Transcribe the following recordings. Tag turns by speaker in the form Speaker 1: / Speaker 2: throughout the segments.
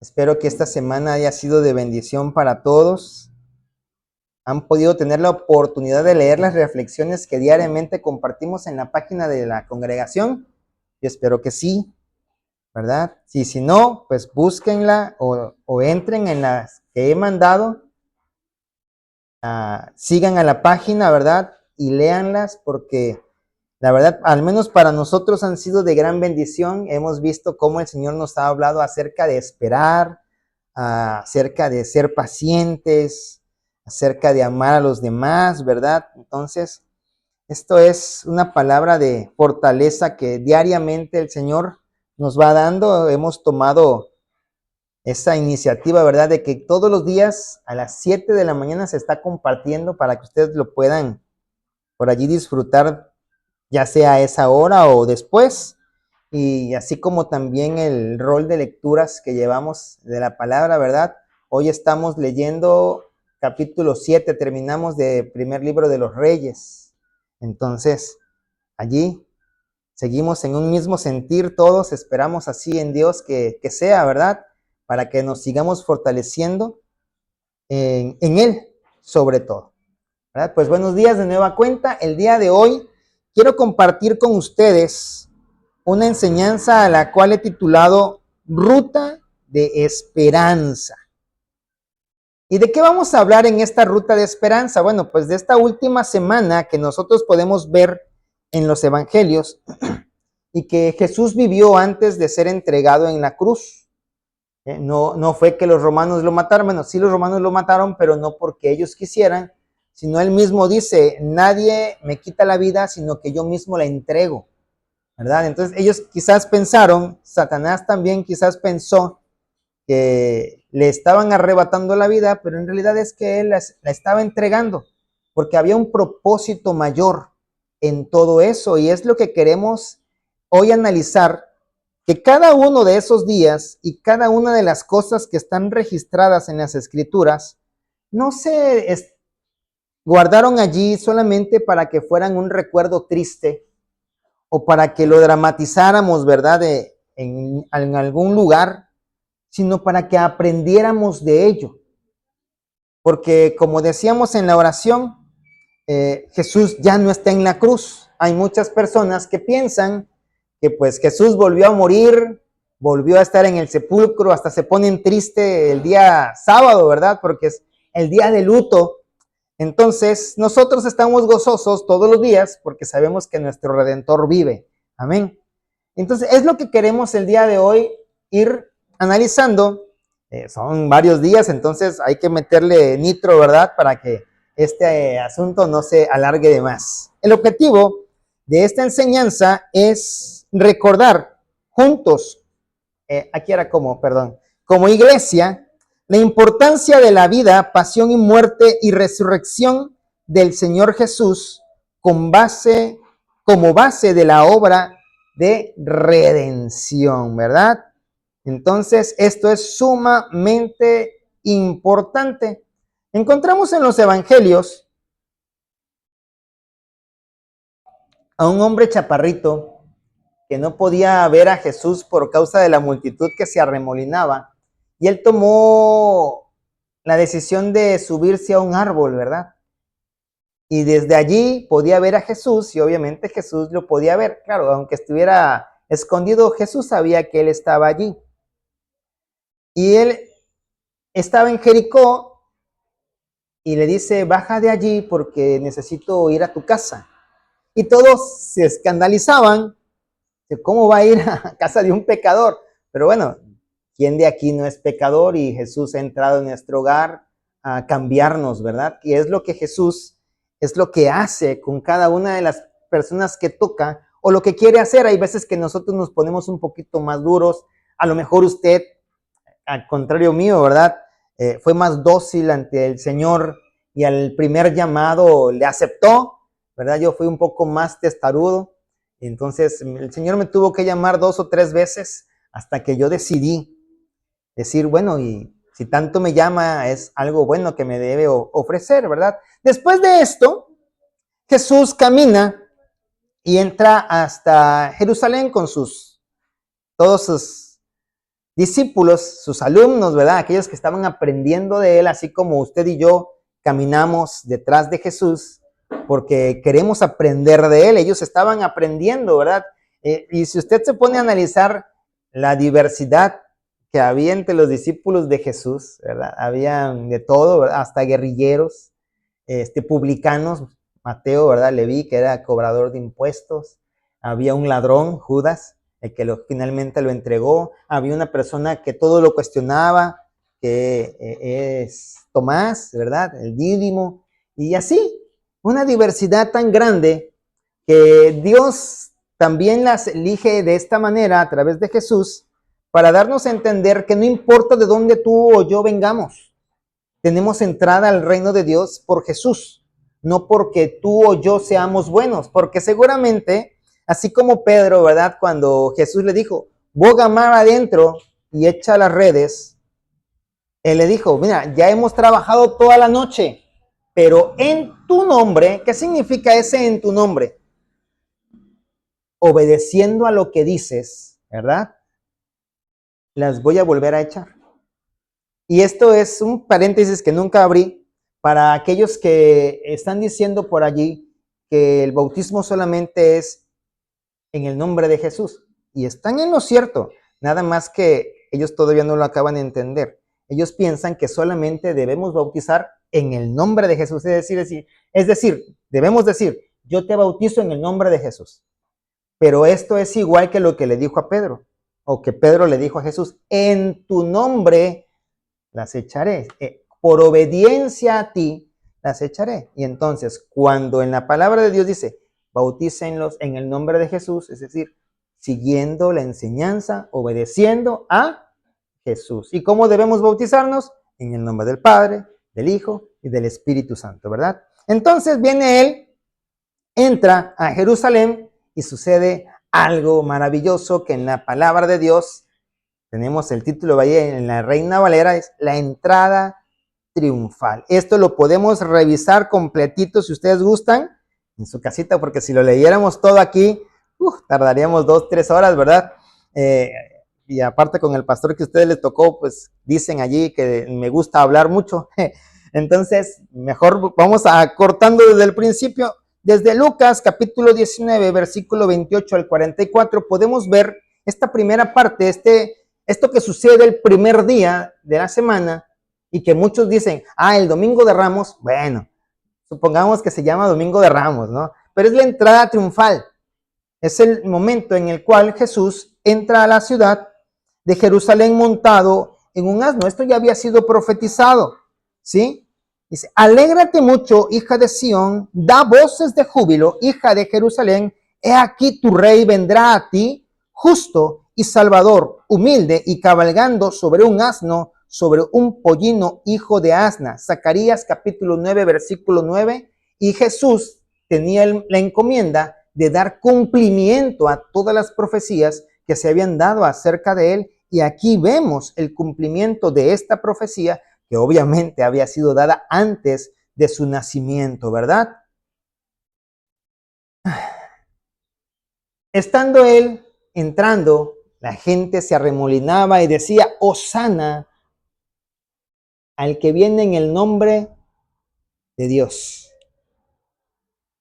Speaker 1: Espero que esta semana haya sido de bendición para todos. Han podido tener la oportunidad de leer las reflexiones que diariamente compartimos en la página de la congregación. Yo espero que sí, ¿verdad? Si no, pues búsquenla o entren en las que he mandado. Sigan a la página, ¿verdad? Y léanlas porque la verdad, al menos para nosotros han sido de gran bendición. Hemos visto cómo el Señor nos ha hablado acerca de esperar, acerca de ser pacientes, acerca de amar a los demás, ¿verdad? Entonces, esto es una palabra de fortaleza que diariamente el Señor nos va dando. Hemos tomado esa iniciativa, ¿verdad? De que todos los días a las 7 de la mañana se está compartiendo para que ustedes lo puedan por allí disfrutar, ya sea a esa hora o después. Y así como también el rol de lecturas que llevamos de la palabra, ¿verdad? Hoy estamos leyendo capítulo 7, terminamos de primer libro de los Reyes. Entonces, allí seguimos en un mismo sentir todos, esperamos así en Dios que sea, ¿verdad? Para que nos sigamos fortaleciendo en Él, sobre todo, ¿verdad? Pues buenos días de nueva cuenta. El día de hoy quiero compartir con ustedes una enseñanza a la cual he titulado Ruta de Esperanza. ¿Y de qué vamos a hablar en esta ruta de esperanza? Bueno, pues de esta última semana que nosotros podemos ver en los evangelios y que Jesús vivió antes de ser entregado en la cruz. No fue que los romanos lo mataron, bueno, sí los romanos lo mataron, pero no porque ellos quisieran, sino él mismo dice, nadie me quita la vida, sino que yo mismo la entrego, ¿verdad? Entonces ellos quizás pensaron, Satanás también quizás pensó que le estaban arrebatando la vida, pero en realidad es que él la estaba entregando, porque había un propósito mayor en todo eso, y es lo que queremos hoy analizar, que cada uno de esos días y cada una de las cosas que están registradas en las escrituras no se guardaron allí solamente para que fueran un recuerdo triste o para que lo dramatizáramos, ¿verdad? En algún lugar, sino para que aprendiéramos de ello. Porque como decíamos en la oración, Jesús ya no está en la cruz. Hay muchas personas que piensan que pues Jesús volvió a morir, volvió a estar en el sepulcro, hasta se ponen triste el día sábado, ¿verdad? Porque es el día de luto. Entonces, nosotros estamos gozosos todos los días porque sabemos que nuestro Redentor vive. Amén. Entonces, es lo que queremos el día de hoy ir analizando. Son varios días, entonces hay que meterle nitro, ¿verdad? Para que este asunto no se alargue de más. El objetivo de esta enseñanza es recordar juntos, aquí era como iglesia, la importancia de la vida, pasión y muerte y resurrección del Señor Jesús como base de la obra de redención, ¿verdad? Entonces, esto es sumamente importante. Encontramos en los evangelios a un hombre chaparrito que no podía ver a Jesús por causa de la multitud que se arremolinaba, y él tomó la decisión de subirse a un árbol, ¿verdad? Y desde allí podía ver a Jesús y obviamente Jesús lo podía ver. Claro, aunque estuviera escondido, Jesús sabía que él estaba allí. Y él estaba en Jericó y le dice, baja de allí porque necesito ir a tu casa. Y todos se escandalizaban de cómo va a ir a casa de un pecador. Pero bueno, ¿quién de aquí no es pecador? Y Jesús ha entrado en nuestro hogar a cambiarnos, ¿verdad? Y es lo que Jesús, es lo que hace con cada una de las personas que toca o lo que quiere hacer. Hay veces que nosotros nos ponemos un poquito más duros. A lo mejor usted, al contrario mío, ¿verdad? Fue más dócil ante el Señor y al primer llamado le aceptó, ¿verdad? Yo fui un poco más testarudo. Entonces el Señor me tuvo que llamar 2 o 3 veces hasta que yo decidí decir, bueno, y si tanto me llama, es algo bueno que me debe ofrecer, ¿verdad? Después de esto, Jesús camina y entra hasta Jerusalén con todos sus discípulos, sus alumnos, ¿verdad? Aquellos que estaban aprendiendo de él, así como usted y yo caminamos detrás de Jesús porque queremos aprender de él. Ellos estaban aprendiendo, ¿verdad? Y si usted se pone a analizar la diversidad que había entre los discípulos de Jesús, ¿verdad? Habían de todo, ¿verdad? Hasta guerrilleros, publicanos, Mateo, ¿verdad? Leví, que era cobrador de impuestos. Había un ladrón, Judas, el que finalmente lo entregó. Había una persona que todo lo cuestionaba, que es Tomás, ¿verdad? El Dídimo. Y así, una diversidad tan grande que Dios también las elige de esta manera a través de Jesús para darnos a entender que no importa de dónde tú o yo vengamos, tenemos entrada al reino de Dios por Jesús, no porque tú o yo seamos buenos, porque seguramente, así como Pedro, ¿verdad? Cuando Jesús le dijo, boga mar adentro y echa las redes, él le dijo, mira, ya hemos trabajado toda la noche, pero en tu nombre, ¿qué significa ese en tu nombre? Obedeciendo a lo que dices, ¿verdad? Las voy a volver a echar. Y esto es un paréntesis que nunca abrí para aquellos que están diciendo por allí que el bautismo solamente es en el nombre de Jesús. Y están en lo cierto, nada más que ellos todavía no lo acaban de entender. Ellos piensan que solamente debemos bautizar en el nombre de Jesús. Es decir, debemos decir, yo te bautizo en el nombre de Jesús. Pero esto es igual que lo que le dijo a Pedro, o que Pedro le dijo a Jesús, en tu nombre las echaré. Por obediencia a ti, las echaré. Y entonces, cuando en la palabra de Dios dice, bautícenlos en el nombre de Jesús, es decir, siguiendo la enseñanza, obedeciendo a Jesús. ¿Y cómo debemos bautizarnos? En el nombre del Padre, del Hijo y del Espíritu Santo, ¿verdad? Entonces viene él, entra a Jerusalén y sucede algo maravilloso que en la palabra de Dios tenemos el título ahí en la Reina Valera, es la entrada triunfal. Esto lo podemos revisar completito si ustedes gustan en su casita, porque si lo leyéramos todo aquí, tardaríamos 2-3 horas, ¿verdad? Y aparte con el pastor que a ustedes les tocó, pues dicen allí que me gusta hablar mucho. Entonces, mejor vamos a cortando desde el principio. Desde Lucas capítulo 19, versículo 28 al 44, podemos ver esta primera parte, esto que sucede el primer día de la semana y que muchos dicen, el domingo de Ramos, bueno, supongamos que se llama domingo de Ramos, ¿no? Pero es la entrada triunfal. Es el momento en el cual Jesús entra a la ciudad de Jerusalén montado en un asno. Esto ya había sido profetizado, ¿sí? Dice, alégrate mucho, hija de Sión, da voces de júbilo, hija de Jerusalén, he aquí tu rey vendrá a ti, justo y salvador, humilde y cabalgando sobre un asno, sobre un pollino, hijo de asna. Zacarías capítulo 9, versículo 9. Y Jesús tenía la encomienda de dar cumplimiento a todas las profecías que se habían dado acerca de él. Y aquí vemos el cumplimiento de esta profecía que obviamente había sido dada antes de su nacimiento, ¿verdad? Estando él entrando, la gente se arremolinaba y decía, Hosana al que viene en el nombre de Dios.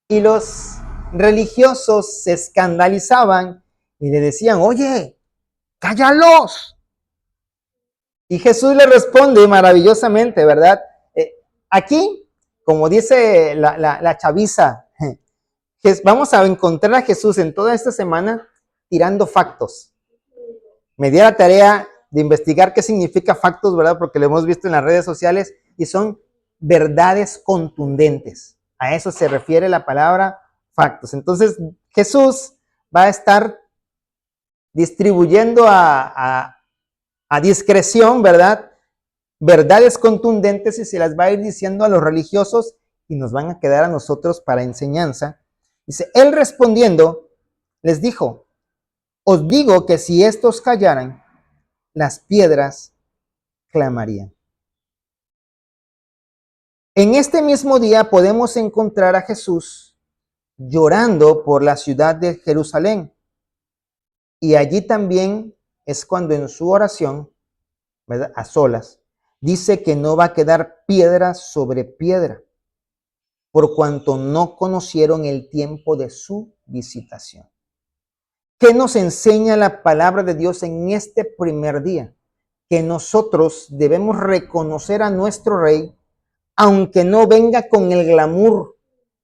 Speaker 1: Y los religiosos se escandalizaban y le decían, oye, cállalos. Y Jesús le responde maravillosamente, ¿verdad? Aquí, como dice la chaviza, vamos a encontrar a Jesús en toda esta semana tirando factos. Me di la tarea de investigar qué significa factos, ¿verdad? Porque lo hemos visto en las redes sociales y son verdades contundentes. A eso se refiere la palabra factos. Entonces, Jesús va a estar distribuyendo a discreción, ¿verdad? Verdades contundentes y se las va a ir diciendo a los religiosos y nos van a quedar a nosotros para enseñanza. Dice, él respondiendo, les dijo, os digo que si estos callaran, las piedras clamarían. En este mismo día podemos encontrar a Jesús llorando por la ciudad de Jerusalén. Y allí también es cuando en su oración ¿verdad? A solas, dice que no va a quedar piedra sobre piedra, por cuanto no conocieron el tiempo de su visitación. ¿Qué nos enseña la palabra de Dios en este primer día? Que nosotros debemos reconocer a nuestro Rey, aunque no venga con el glamour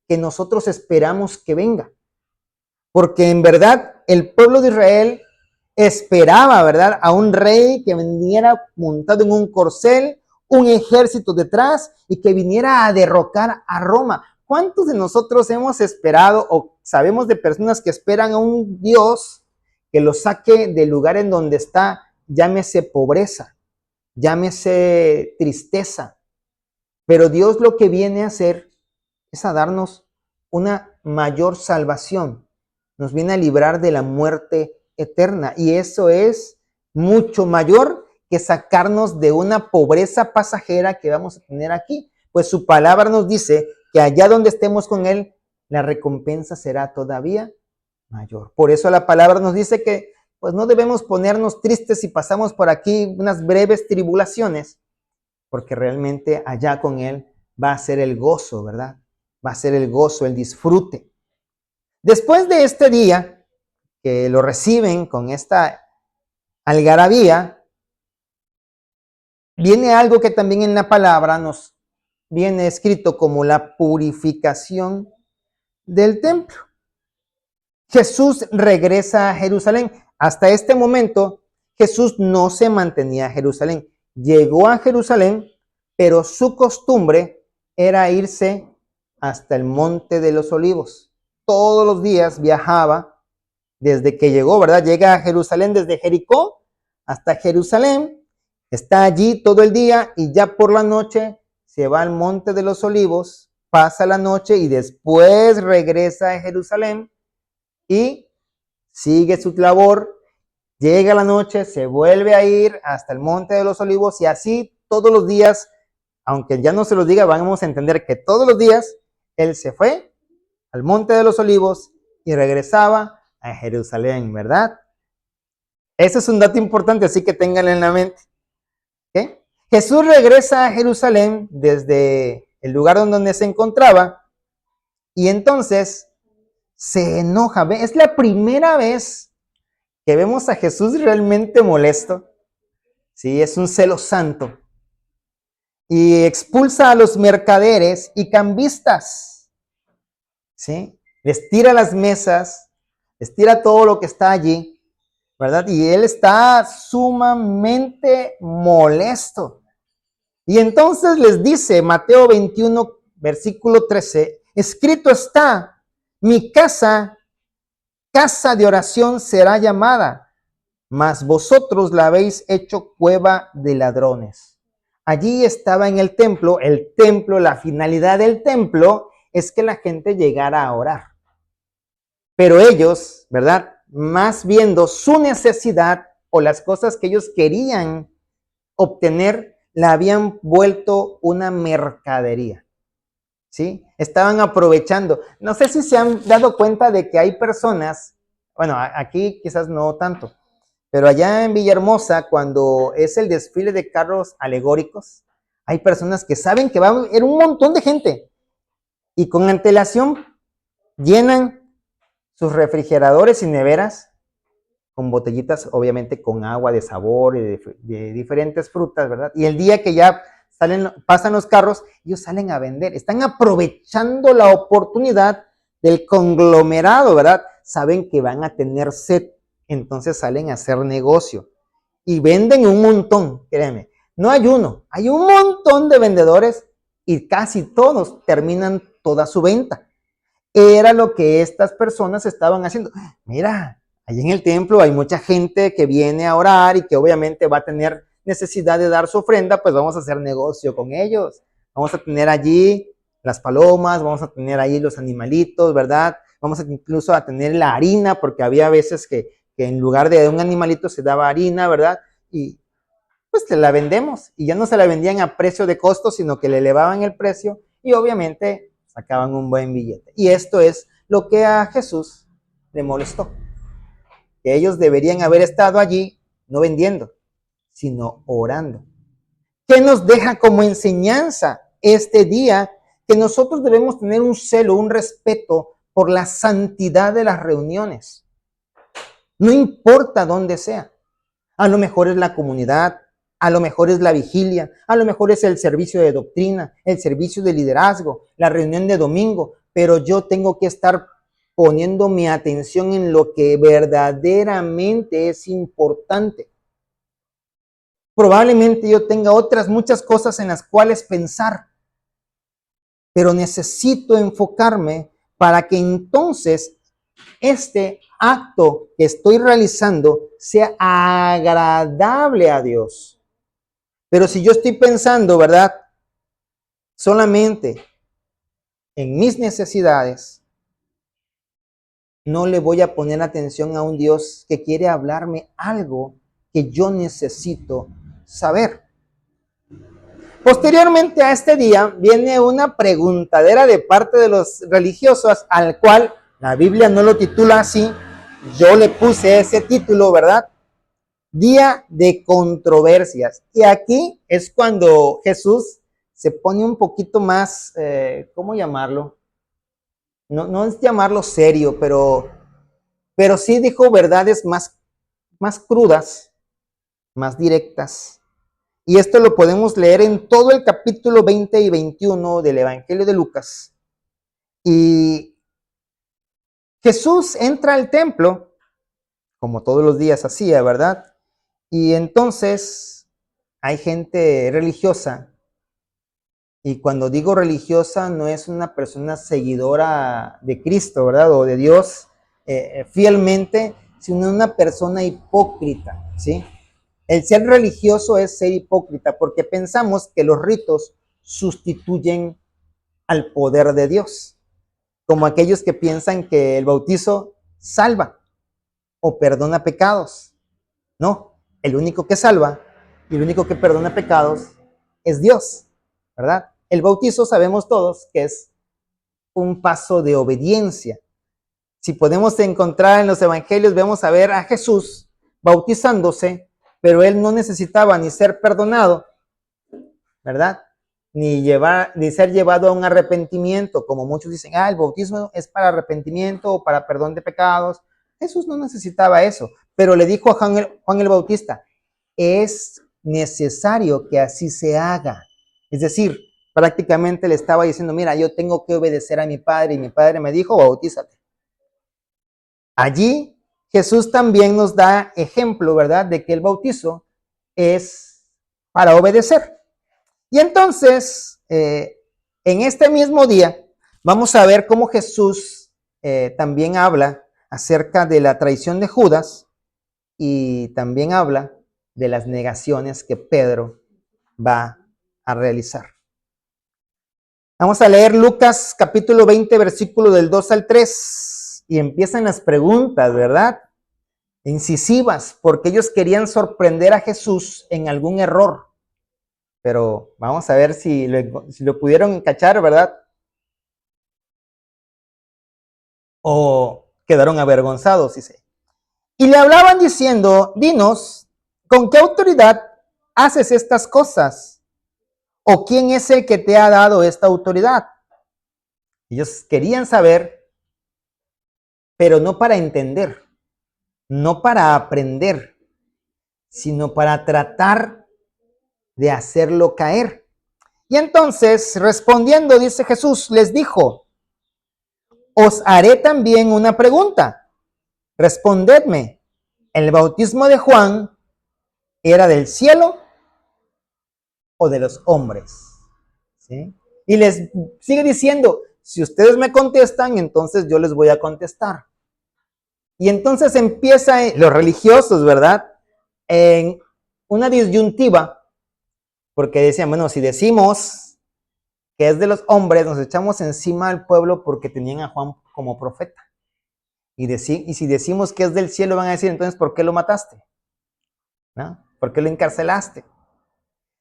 Speaker 1: que nosotros esperamos que venga. Porque en verdad el pueblo de Israel esperaba, ¿verdad?, a un rey que viniera montado en un corcel, un ejército detrás y que viniera a derrocar a Roma. ¿Cuántos de nosotros hemos esperado o sabemos de personas que esperan a un Dios que los saque del lugar en donde está, llámese pobreza, llámese tristeza? Pero Dios lo que viene a hacer es a darnos una mayor salvación. Nos viene a librar de la muerte eterna. Y eso es mucho mayor que sacarnos de una pobreza pasajera que vamos a tener aquí. Pues su palabra nos dice que allá donde estemos con Él, la recompensa será todavía mayor. Por eso la palabra nos dice que pues no debemos ponernos tristes si pasamos por aquí unas breves tribulaciones, porque realmente allá con Él va a ser el gozo, ¿verdad? Va a ser el gozo, el disfrute. Después de este día, que lo reciben con esta algarabía, viene algo que también en la palabra nos viene escrito como la purificación del templo. Jesús regresa a Jerusalén. Hasta este momento, Jesús no se mantenía en Jerusalén. Llegó a Jerusalén, pero su costumbre era irse hasta el Monte de los Olivos. Todos los días viajaba desde que llegó, ¿verdad? Llega a Jerusalén desde Jericó hasta Jerusalén, está allí todo el día y ya por la noche se va al Monte de los Olivos, pasa la noche y después regresa a Jerusalén y sigue su labor. Llega la noche, se vuelve a ir hasta el Monte de los Olivos y así todos los días, aunque ya no se los diga, vamos a entender que todos los días él se fue al Monte de los Olivos y regresaba a Jerusalén, ¿verdad? Ese es un dato importante, así que ténganlo en la mente. ¿Okay? Jesús regresa a Jerusalén desde el lugar donde se encontraba y entonces se enoja. Es la primera vez que vemos a Jesús realmente molesto. Sí, es un celo santo. Y expulsa a los mercaderes y cambistas. ¿Sí? Les tira las mesas, les tira todo lo que está allí, ¿verdad? Y él está sumamente molesto. Y entonces les dice, Mateo 21, versículo 13, escrito está, mi casa de oración será llamada, mas vosotros la habéis hecho cueva de ladrones. Allí estaba en el templo, la finalidad del templo es que la gente llegara a orar. Pero ellos, ¿verdad? Más viendo su necesidad o las cosas que ellos querían obtener, la habían vuelto una mercadería. ¿Sí? Estaban aprovechando. No sé si se han dado cuenta de que hay personas, bueno, aquí quizás no tanto, pero allá en Villahermosa, cuando es el desfile de carros alegóricos, hay personas que saben que va a haber un montón de gente y con antelación llenan sus refrigeradores y neveras con botellitas, obviamente con agua de sabor y de diferentes frutas, ¿verdad? Y el día que ya pasan los carros, ellos salen a vender, están aprovechando la oportunidad del conglomerado, ¿verdad? Saben que van a tener sed, entonces salen a hacer negocio y venden un montón, créeme. No hay uno, hay un montón de vendedores y casi todos terminan toda su venta. Era lo que estas personas estaban haciendo. Mira, allí en el templo hay mucha gente que viene a orar y que obviamente va a tener necesidad de dar su ofrenda, pues vamos a hacer negocio con ellos. Vamos a tener allí las palomas, vamos a tener ahí los animalitos, ¿verdad? Vamos a incluso a tener la harina, porque había veces que en lugar de un animalito se daba harina, ¿verdad? Y pues te la vendemos. Y ya no se la vendían a precio de costo, sino que le elevaban el precio y obviamente sacaban un buen billete. Y esto es lo que a Jesús le molestó. Que ellos deberían haber estado allí no vendiendo, sino orando. ¿Qué nos deja como enseñanza este día? Que nosotros debemos tener un celo, un respeto por la santidad de las reuniones. No importa dónde sea. A lo mejor es la comunidad, a lo mejor es la vigilia, a lo mejor es el servicio de doctrina, el servicio de liderazgo, la reunión de domingo, pero yo tengo que estar poniendo mi atención en lo que verdaderamente es importante. Probablemente yo tenga otras muchas cosas en las cuales pensar, pero necesito enfocarme para que entonces este acto que estoy realizando sea agradable a Dios. Pero si yo estoy pensando, ¿verdad? Solamente en mis necesidades, no le voy a poner atención a un Dios que quiere hablarme algo que yo necesito saber. Posteriormente a este día viene una preguntadera de parte de los religiosos, al cual la Biblia no lo titula así, yo le puse ese título, ¿verdad? Día de controversias. Y aquí es cuando Jesús se pone un poquito más, ¿cómo llamarlo? No es llamarlo serio, pero sí dijo verdades más crudas, más directas. Y esto lo podemos leer en todo el capítulo 20 y 21 del Evangelio de Lucas. Y Jesús entra al templo, como todos los días hacía, ¿verdad? Y entonces hay gente religiosa. Y cuando digo religiosa, no es una persona seguidora de Cristo, ¿verdad? O de Dios fielmente, sino una persona hipócrita, ¿sí? El ser religioso es ser hipócrita porque pensamos que los ritos sustituyen al poder de Dios, como aquellos que piensan que el bautizo salva o perdona pecados. No, el único que salva y el único que perdona pecados es Dios, ¿verdad? El bautizo sabemos todos que es un paso de obediencia. Si podemos encontrar en los evangelios, vamos a ver a Jesús bautizándose, pero él no necesitaba ni ser perdonado, ¿verdad? Ni ser llevado a un arrepentimiento, como muchos dicen, el bautismo es para arrepentimiento o para perdón de pecados. Jesús no necesitaba eso, pero le dijo a Juan el Bautista, es necesario que así se haga. Es decir, prácticamente le estaba diciendo, mira, yo tengo que obedecer a mi padre y mi padre me dijo, bautízate. Allí Jesús también nos da ejemplo, ¿verdad?, de que el bautizo es para obedecer. Y entonces, en este mismo día, vamos a ver cómo Jesús también habla acerca de la traición de Judas y también habla de las negaciones que Pedro va a realizar. Vamos a leer Lucas capítulo 20, versículo del 2 al 3, y empiezan las preguntas, ¿verdad? Incisivas, porque ellos querían sorprender a Jesús en algún error. Pero vamos a ver si lo pudieron cachar, ¿verdad? O quedaron avergonzados, dice. Y le hablaban diciendo, dinos, ¿con qué autoridad haces estas cosas? ¿O quién es el que te ha dado esta autoridad? Ellos querían saber, pero no para entender, no para aprender, sino para tratar de hacerlo caer. Y entonces, respondiendo, dice Jesús, les dijo, os haré también una pregunta. Respondedme, ¿el bautismo de Juan era del cielo o de los hombres? ¿Sí? Y les sigue diciendo, si ustedes me contestan, entonces yo les voy a contestar. Y entonces empieza los religiosos, ¿verdad? En una disyuntiva, porque decían, bueno, si decimos que es de los hombres, nos echamos encima al pueblo porque tenían a Juan como profeta. Y si decimos que es del cielo, van a decir, entonces, ¿por qué lo mataste? ¿No? ¿Por qué lo encarcelaste?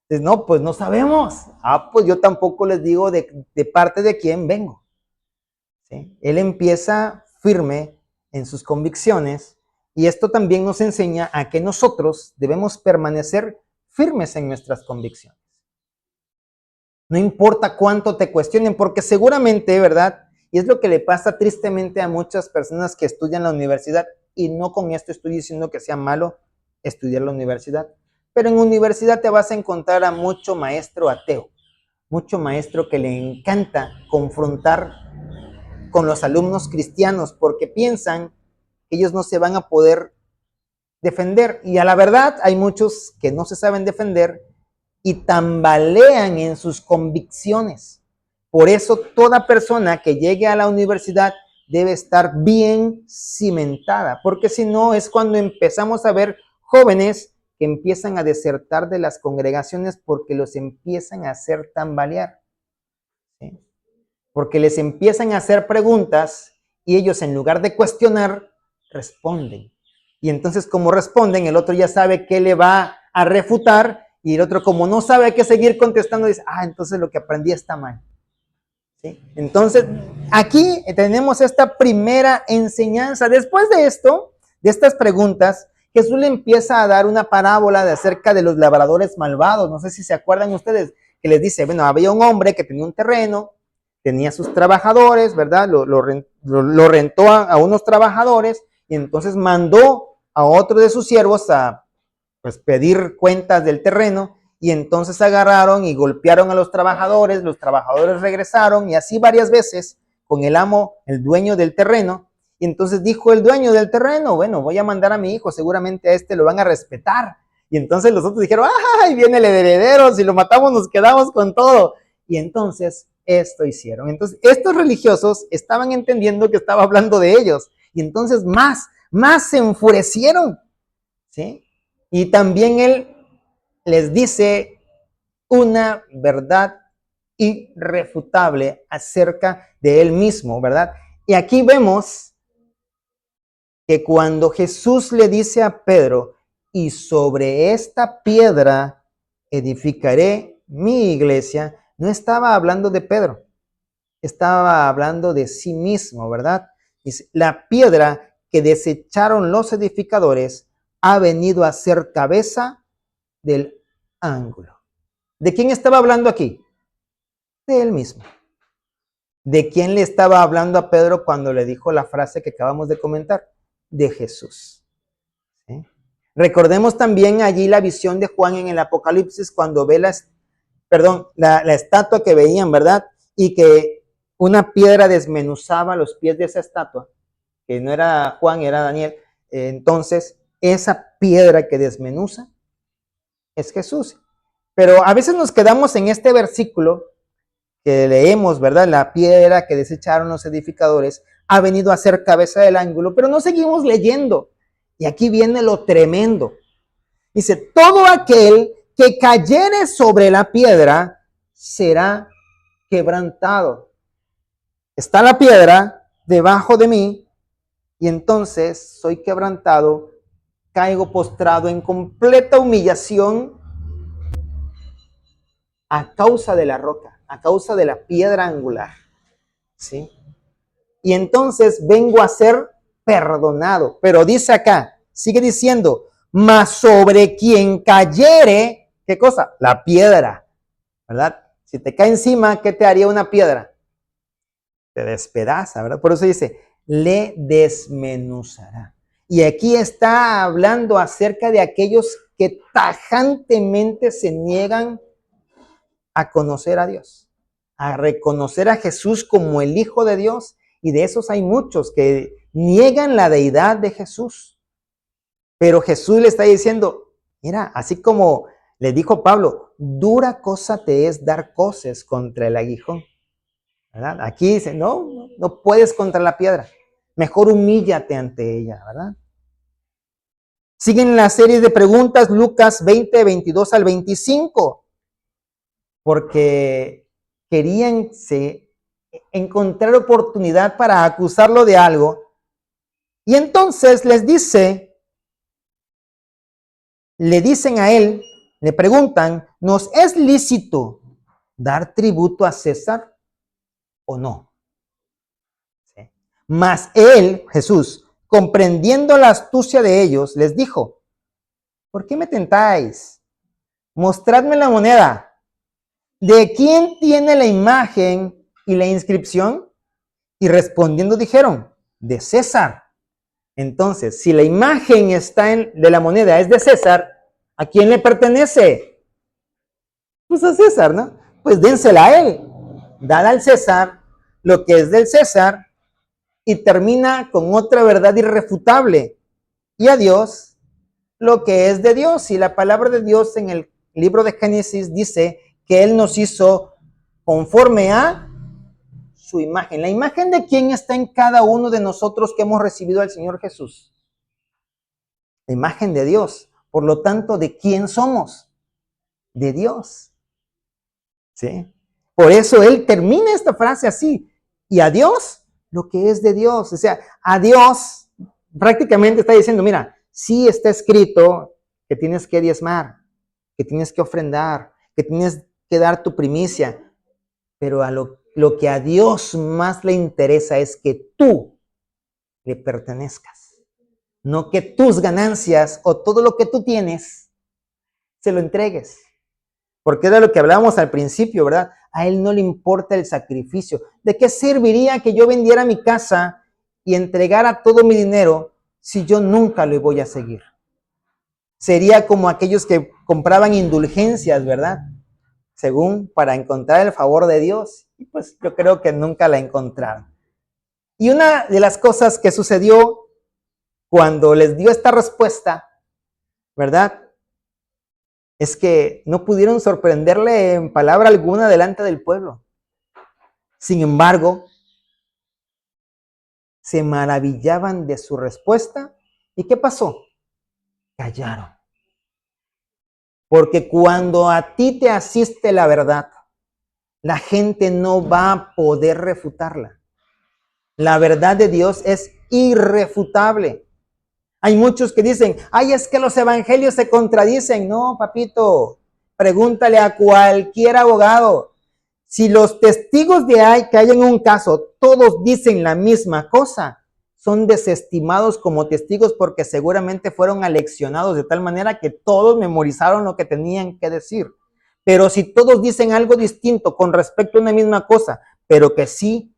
Speaker 1: Entonces, no, pues no sabemos. Pues yo tampoco les digo de parte de quién vengo. ¿Sí? Él empieza firme en sus convicciones y esto también nos enseña a que nosotros debemos permanecer firmes en nuestras convicciones. No importa cuánto te cuestionen, porque seguramente, ¿verdad? Y es lo que le pasa tristemente a muchas personas que estudian la universidad, y no con esto estoy diciendo que sea malo estudiar la universidad, pero en universidad te vas a encontrar a mucho maestro ateo, mucho maestro que le encanta confrontar con los alumnos cristianos porque piensan que ellos no se van a poder defender. Y a la verdad hay muchos que no se saben defender y tambalean en sus convicciones. Por eso toda persona que llegue a la universidad debe estar bien cimentada, porque si no es cuando empezamos a ver jóvenes que empiezan a desertar de las congregaciones porque los empiezan a hacer tambalear, ¿sí? Porque les empiezan a hacer preguntas y ellos en lugar de cuestionar, responden. Y entonces como responden, el otro ya sabe qué le va a refutar y el otro como no sabe qué seguir contestando, dice, entonces lo que aprendí está mal. ¿Sí? Entonces, aquí tenemos esta primera enseñanza. Después de esto, de estas preguntas, Jesús le empieza a dar una parábola de acerca de los labradores malvados. No sé si se acuerdan ustedes, que les dice, bueno, había un hombre que tenía un terreno, tenía sus trabajadores, ¿verdad? Lo rentó a unos trabajadores y entonces mandó a otro de sus siervos a pues, pedir cuentas del terreno. Y entonces agarraron y golpearon a los trabajadores regresaron y así varias veces con el amo, el dueño del terreno. Y entonces dijo el dueño del terreno, bueno, voy a mandar a mi hijo, seguramente a este lo van a respetar. Y entonces los otros dijeron, ¡ay, viene el heredero! Si lo matamos nos quedamos con todo. Y entonces esto hicieron. Entonces estos religiosos estaban entendiendo que estaba hablando de ellos. Y entonces más se enfurecieron, ¿sí? Y también él les dice una verdad irrefutable acerca de él mismo, ¿verdad? Y aquí vemos que cuando Jesús le dice a Pedro, y sobre esta piedra edificaré mi iglesia, no estaba hablando de Pedro, estaba hablando de sí mismo, ¿verdad? Dice, la piedra que desecharon los edificadores ha venido a ser cabeza del ángulo. ¿De quién estaba hablando aquí? De él mismo. ¿De quién le estaba hablando a Pedro cuando le dijo la frase que acabamos de comentar? De Jesús. ¿Sí? Recordemos también allí la visión de Juan en el Apocalipsis cuando ve la estatua que veían, ¿verdad? Y que una piedra desmenuzaba los pies de esa estatua, que no era Juan, era Daniel. Entonces, esa piedra que desmenuza es Jesús. Pero a veces nos quedamos en este versículo que leemos, ¿verdad? La piedra que desecharon los edificadores ha venido a ser cabeza del ángulo, pero no seguimos leyendo. Y aquí viene lo tremendo. Dice, todo aquel que cayere sobre la piedra será quebrantado. Está la piedra debajo de mí y entonces soy quebrantado, caigo postrado en completa humillación a causa de la roca, a causa de la piedra angular, ¿sí? Y entonces vengo a ser perdonado. Pero dice acá, sigue diciendo, mas sobre quien cayere, ¿qué cosa? La piedra, ¿verdad? Si te cae encima, ¿qué te haría una piedra? Te despedaza, ¿verdad? Por eso dice, le desmenuzará. Y aquí está hablando acerca de aquellos que tajantemente se niegan a conocer a Dios, a reconocer a Jesús como el Hijo de Dios, y de esos hay muchos que niegan la deidad de Jesús. Pero Jesús le está diciendo, mira, así como le dijo Pablo, dura cosa te es dar coces contra el aguijón, ¿verdad? Aquí dice, no puedes contra la piedra, mejor humíllate ante ella, ¿verdad? Siguen la serie de preguntas, Lucas 20, 22 al 25. Porque querían encontrar oportunidad para acusarlo de algo. Y entonces le dicen a él, le preguntan, ¿nos es lícito dar tributo a César o no? ¿Sí? Mas él, Jesús, comprendiendo la astucia de ellos, les dijo, ¿por qué me tentáis? mostradme la moneda. ¿De quién tiene la imagen y la inscripción? Y respondiendo dijeron, de César. Entonces, si la imagen de la moneda es de César, ¿a quién le pertenece? Pues a César, ¿no? Pues dénsela a él. Dad al César lo que es del César y termina con otra verdad irrefutable. Y a Dios lo que es de Dios. Y la palabra de Dios en el libro de Génesis dice que Él nos hizo conforme a su imagen. ¿La imagen de quién está en cada uno de nosotros que hemos recibido al Señor Jesús? La imagen de Dios. Por lo tanto, ¿de quién somos? De Dios. ¿Sí? Por eso Él termina esta frase así. Y a Dios, lo que es de Dios. O sea, a Dios prácticamente está diciendo, mira, sí está escrito que tienes que diezmar, que tienes que ofrendar, que tienes que dar tu primicia, pero a lo que a Dios más le interesa es que tú le pertenezcas, no que tus ganancias o todo lo que tú tienes se lo entregues. Porque era lo que hablábamos al principio, ¿verdad? A Él no le importa el sacrificio. ¿De qué serviría que yo vendiera mi casa y entregara todo mi dinero si yo nunca le voy a seguir? Sería como aquellos que compraban indulgencias, ¿verdad? Según para encontrar el favor de Dios. Y pues yo creo que nunca la encontraron. Y una de las cosas que sucedió cuando les dio esta respuesta, ¿verdad? Es que no pudieron sorprenderle en palabra alguna delante del pueblo. Sin embargo, se maravillaban de su respuesta. ¿Y qué pasó? Callaron. Porque cuando a ti te asiste la verdad, la gente no va a poder refutarla. La verdad de Dios es irrefutable. Hay muchos que dicen, ay, es que los evangelios se contradicen. No, papito, pregúntale a cualquier abogado. Si los testigos que hay en un caso, todos dicen la misma cosa, son desestimados como testigos porque seguramente fueron aleccionados de tal manera que todos memorizaron lo que tenían que decir. Pero si todos dicen algo distinto con respecto a una misma cosa, pero que sí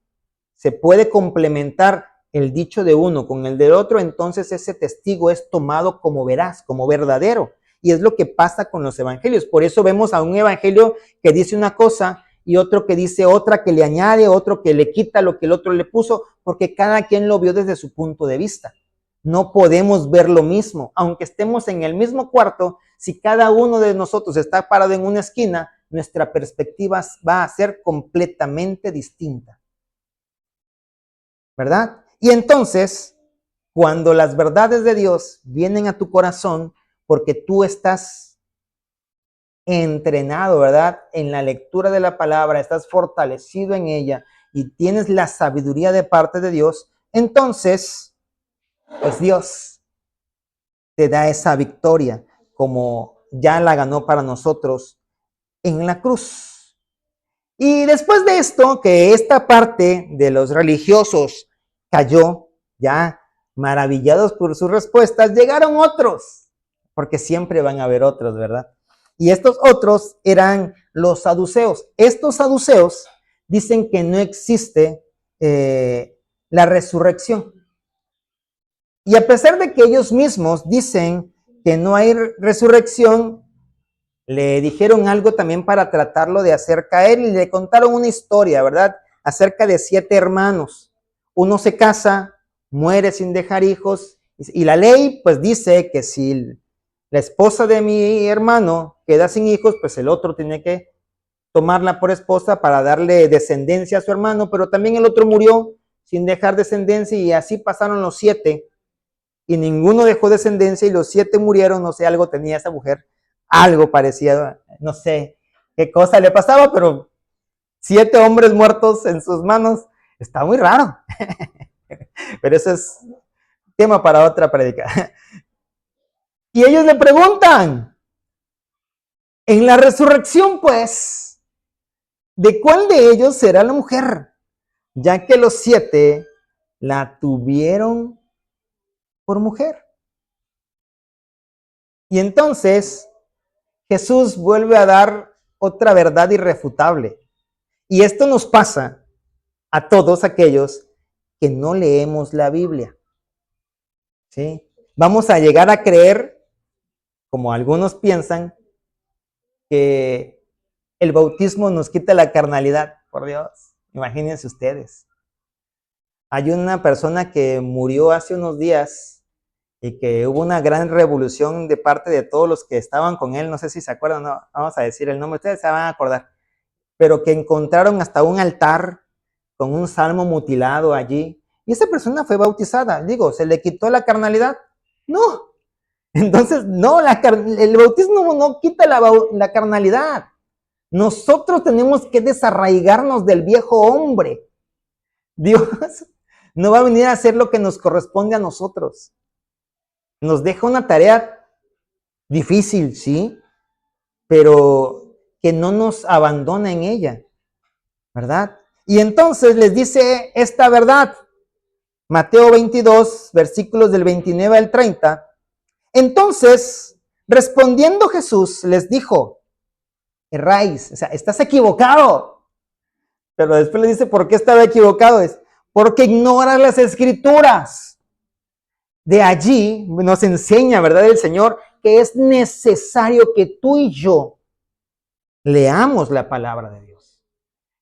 Speaker 1: se puede complementar el dicho de uno con el del otro, entonces ese testigo es tomado como veraz, como verdadero. Y es lo que pasa con los evangelios. Por eso vemos a un evangelio que dice una cosa y otro que dice otra, que le añade, otro que le quita lo que el otro le puso, porque cada quien lo vio desde su punto de vista. No podemos ver lo mismo. Aunque estemos en el mismo cuarto, si cada uno de nosotros está parado en una esquina, nuestra perspectiva va a ser completamente distinta. ¿Verdad? Y entonces, cuando las verdades de Dios vienen a tu corazón, porque tú estás entrenado, ¿verdad? En la lectura de la palabra, estás fortalecido en ella y tienes la sabiduría de parte de Dios, entonces, pues Dios te da esa victoria como ya la ganó para nosotros en la cruz. Y después de esto, que esta parte de los religiosos cayó, ya maravillados por sus respuestas, llegaron otros, porque siempre van a haber otros, ¿verdad? Y estos otros eran los saduceos. Estos saduceos dicen que no existe la resurrección. Y a pesar de que ellos mismos dicen que no hay resurrección, le dijeron algo también para tratarlo de hacer caer y le contaron una historia, ¿verdad? Acerca de 7 hermanos. Uno se casa, muere sin dejar hijos y la ley pues dice que si la esposa de mi hermano queda sin hijos, pues el otro tiene que tomarla por esposa para darle descendencia a su hermano, pero también el otro murió sin dejar descendencia y así pasaron los 7 y ninguno dejó descendencia y los 7 murieron, no sé, algo tenía esa mujer, algo parecía, no sé qué cosa le pasaba, pero 7 hombres muertos en sus manos, está muy raro. Pero eso es tema para otra prédica. Y ellos le preguntan, en la resurrección pues, ¿de cuál de ellos será la mujer? Ya que los 7 la tuvieron por mujer. Y entonces Jesús vuelve a dar otra verdad irrefutable. Y esto nos pasa a todos aquellos que no leemos la Biblia. ¿Sí? Vamos a llegar a creer, como algunos piensan, que el bautismo nos quita la carnalidad. Por Dios, imagínense ustedes. Hay una persona que murió hace unos días y que hubo una gran revolución de parte de todos los que estaban con él. No sé si se acuerdan, no vamos a decir el nombre, ustedes se van a acordar. Pero que encontraron hasta un altar con un salmo mutilado allí. Y esa persona fue bautizada. Digo, ¿se le quitó la carnalidad? No. Entonces, no, el bautismo no quita la carnalidad. Nosotros tenemos que desarraigarnos del viejo hombre. Dios no va a venir a hacer lo que nos corresponde a nosotros. Nos deja una tarea difícil, sí, pero que no nos abandona en ella, ¿verdad? Y entonces les dice esta verdad, Mateo 22, versículos del 29 al 30. Entonces, respondiendo Jesús, les dijo, erráis, o sea, estás equivocado. Pero después le dice, ¿por qué estaba equivocado? Es porque ignoras las escrituras. De allí nos enseña, ¿verdad? El Señor, que es necesario que tú y yo leamos la palabra de Dios.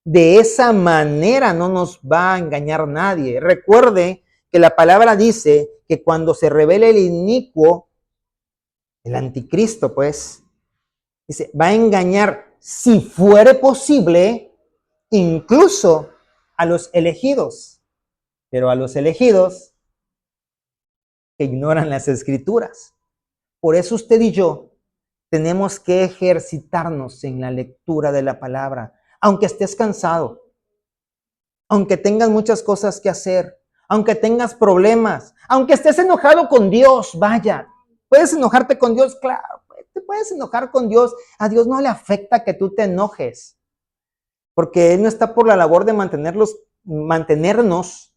Speaker 1: De esa manera no nos va a engañar nadie. Recuerde que la palabra dice que cuando se revele el inicuo, el anticristo, pues, dice, va a engañar, si fuere posible, incluso a los elegidos. Pero a los elegidos que ignoran las escrituras. Por eso usted y yo tenemos que ejercitarnos en la lectura de la palabra, aunque estés cansado, aunque tengas muchas cosas que hacer, aunque tengas problemas, aunque estés enojado con Dios, vaya, puedes enojarte con Dios, claro, te puedes enojar con Dios, a Dios no le afecta que tú te enojes, porque Él no está por la labor de mantenernos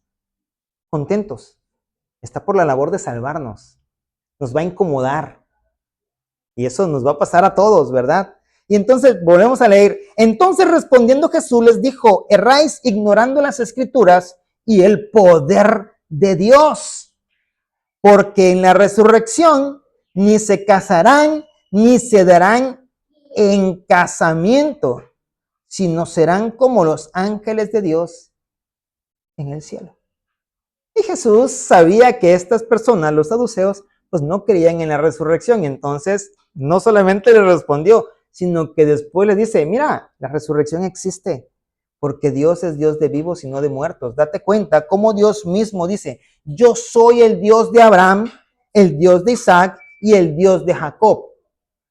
Speaker 1: contentos, está por la labor de salvarnos, nos va a incomodar, y eso nos va a pasar a todos, ¿verdad? Y entonces volvemos a leer. Entonces respondiendo Jesús les dijo, erráis ignorando las escrituras y el poder de Dios, porque en la resurrección ni se casarán ni se darán en casamiento, sino serán como los ángeles de Dios en el cielo. Y Jesús sabía que estas personas, los saduceos, pues no creían en la resurrección. Y entonces no solamente le respondió, sino que después le dice, mira, la resurrección existe, porque Dios es Dios de vivos y no de muertos. Date cuenta cómo Dios mismo dice, yo soy el Dios de Abraham, el Dios de Isaac y el Dios de Jacob.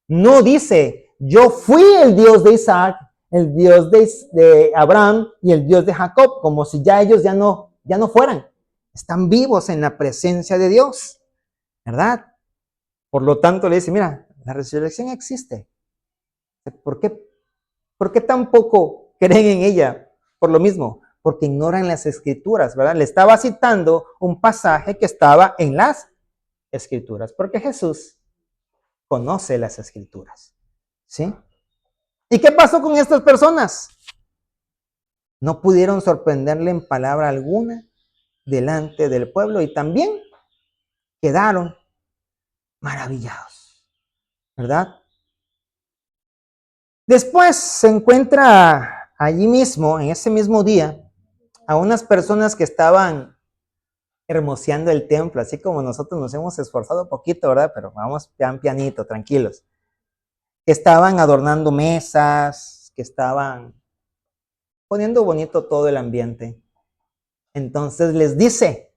Speaker 1: No dice, yo fui el Dios de Isaac, el Dios de Abraham y el Dios de Jacob, como si ya ellos ya no fueran. Están vivos en la presencia de Dios, ¿verdad? Por lo tanto, le dice, mira, la resurrección existe. ¿Por qué tampoco creen en ella? Por lo mismo, porque ignoran las escrituras, ¿verdad? Le estaba citando un pasaje que estaba en las escrituras, porque Jesús conoce las escrituras, ¿sí? ¿Y qué pasó con estas personas? No pudieron sorprenderle en palabra alguna delante del pueblo y también quedaron maravillados, ¿verdad? Después se encuentra allí mismo, en ese mismo día, a unas personas que estaban hermoseando el templo, así como nosotros nos hemos esforzado poquito, ¿verdad? Pero vamos pianito, tranquilos. Que estaban adornando mesas, que estaban poniendo bonito todo el ambiente. Entonces les dice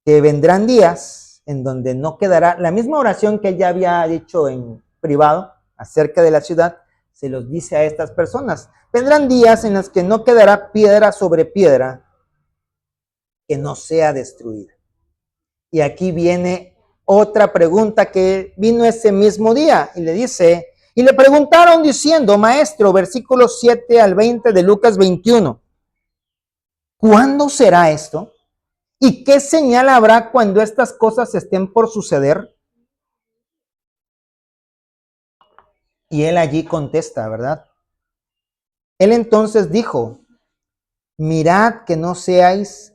Speaker 1: que vendrán días en donde no quedará la misma oración que él ya había dicho en privado acerca de la ciudad, se los dice a estas personas. Vendrán días en los que no quedará piedra sobre piedra que no sea destruida. Y aquí viene otra pregunta que vino ese mismo día y le dice, y le preguntaron diciendo, maestro, versículos 7 al 20 de Lucas 21, ¿cuándo será esto? ¿Y qué señal habrá cuando estas cosas estén por suceder? Y él allí contesta, ¿verdad? Él entonces dijo, mirad que no seáis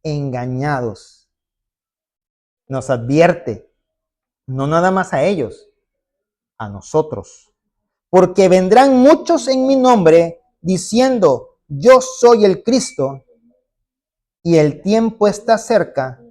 Speaker 1: engañados. Nos advierte, no nada más a ellos, a nosotros. Porque vendrán muchos en mi nombre diciendo, yo soy el Cristo, y el tiempo está cerca,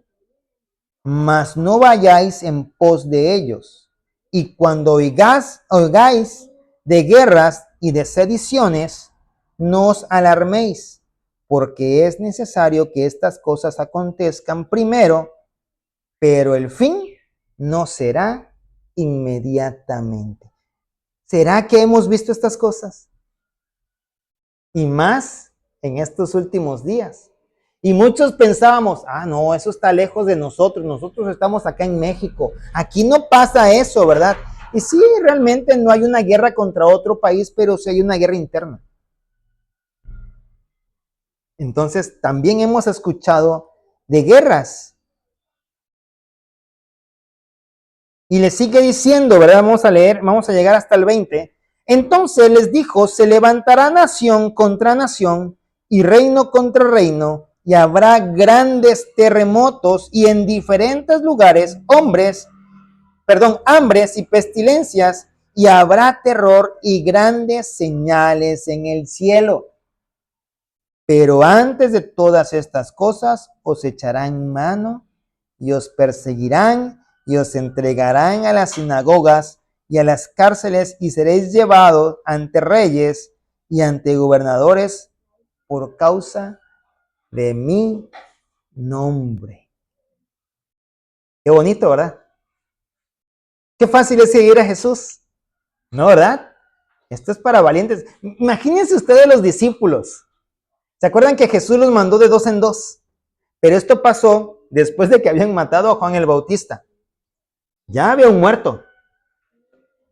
Speaker 1: mas no vayáis en pos de ellos. Y cuando oigáis de guerras y de sediciones, no os alarméis, porque es necesario que estas cosas acontezcan primero, pero el fin no será inmediatamente. ¿Será que hemos visto estas cosas? Y más en estos últimos días. Y muchos pensábamos, no, eso está lejos de nosotros estamos acá en México, aquí no pasa eso, ¿verdad? Y sí, realmente no hay una guerra contra otro país, pero sí hay una guerra interna. Entonces, también hemos escuchado de guerras. Y le sigue diciendo, ¿verdad? Vamos a leer, vamos a llegar hasta el 20. Entonces les dijo, se levantará nación contra nación y reino contra reino, y habrá grandes terremotos y en diferentes lugares hambres y pestilencias, y habrá terror y grandes señales en el cielo. Pero antes de todas estas cosas os echarán mano y os perseguirán y os entregarán a las sinagogas y a las cárceles y seréis llevados ante reyes y ante gobernadores por causa de mi nombre. Qué bonito, ¿verdad? Qué fácil es seguir a Jesús, ¿no, verdad? Esto es para valientes. Imagínense ustedes los discípulos. ¿Se acuerdan que Jesús los mandó de 2 en 2? Pero esto pasó después de que habían matado a Juan el Bautista. Ya había un muerto.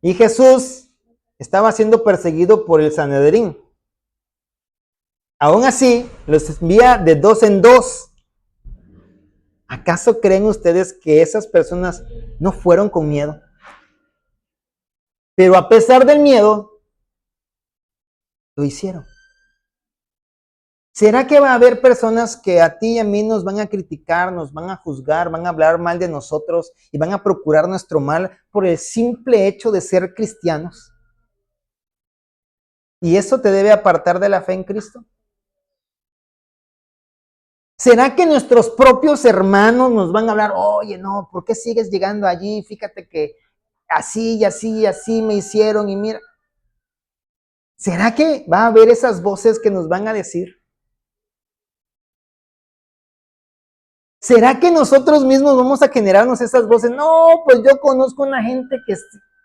Speaker 1: Y Jesús estaba siendo perseguido por el Sanedrín. Aún así, los envía de 2 en 2. ¿Acaso creen ustedes que esas personas no fueron con miedo? Pero a pesar del miedo, lo hicieron. ¿Será que va a haber personas que a ti y a mí nos van a criticar, nos van a juzgar, van a hablar mal de nosotros y van a procurar nuestro mal por el simple hecho de ser cristianos? ¿Y eso te debe apartar de la fe en Cristo? ¿Será que nuestros propios hermanos nos van a hablar, oye, no, ¿por qué sigues llegando allí? Fíjate que así y así y así me hicieron y mira. ¿Será que va a haber esas voces que nos van a decir? ¿Será que nosotros mismos vamos a generarnos esas voces? No, pues yo conozco una gente que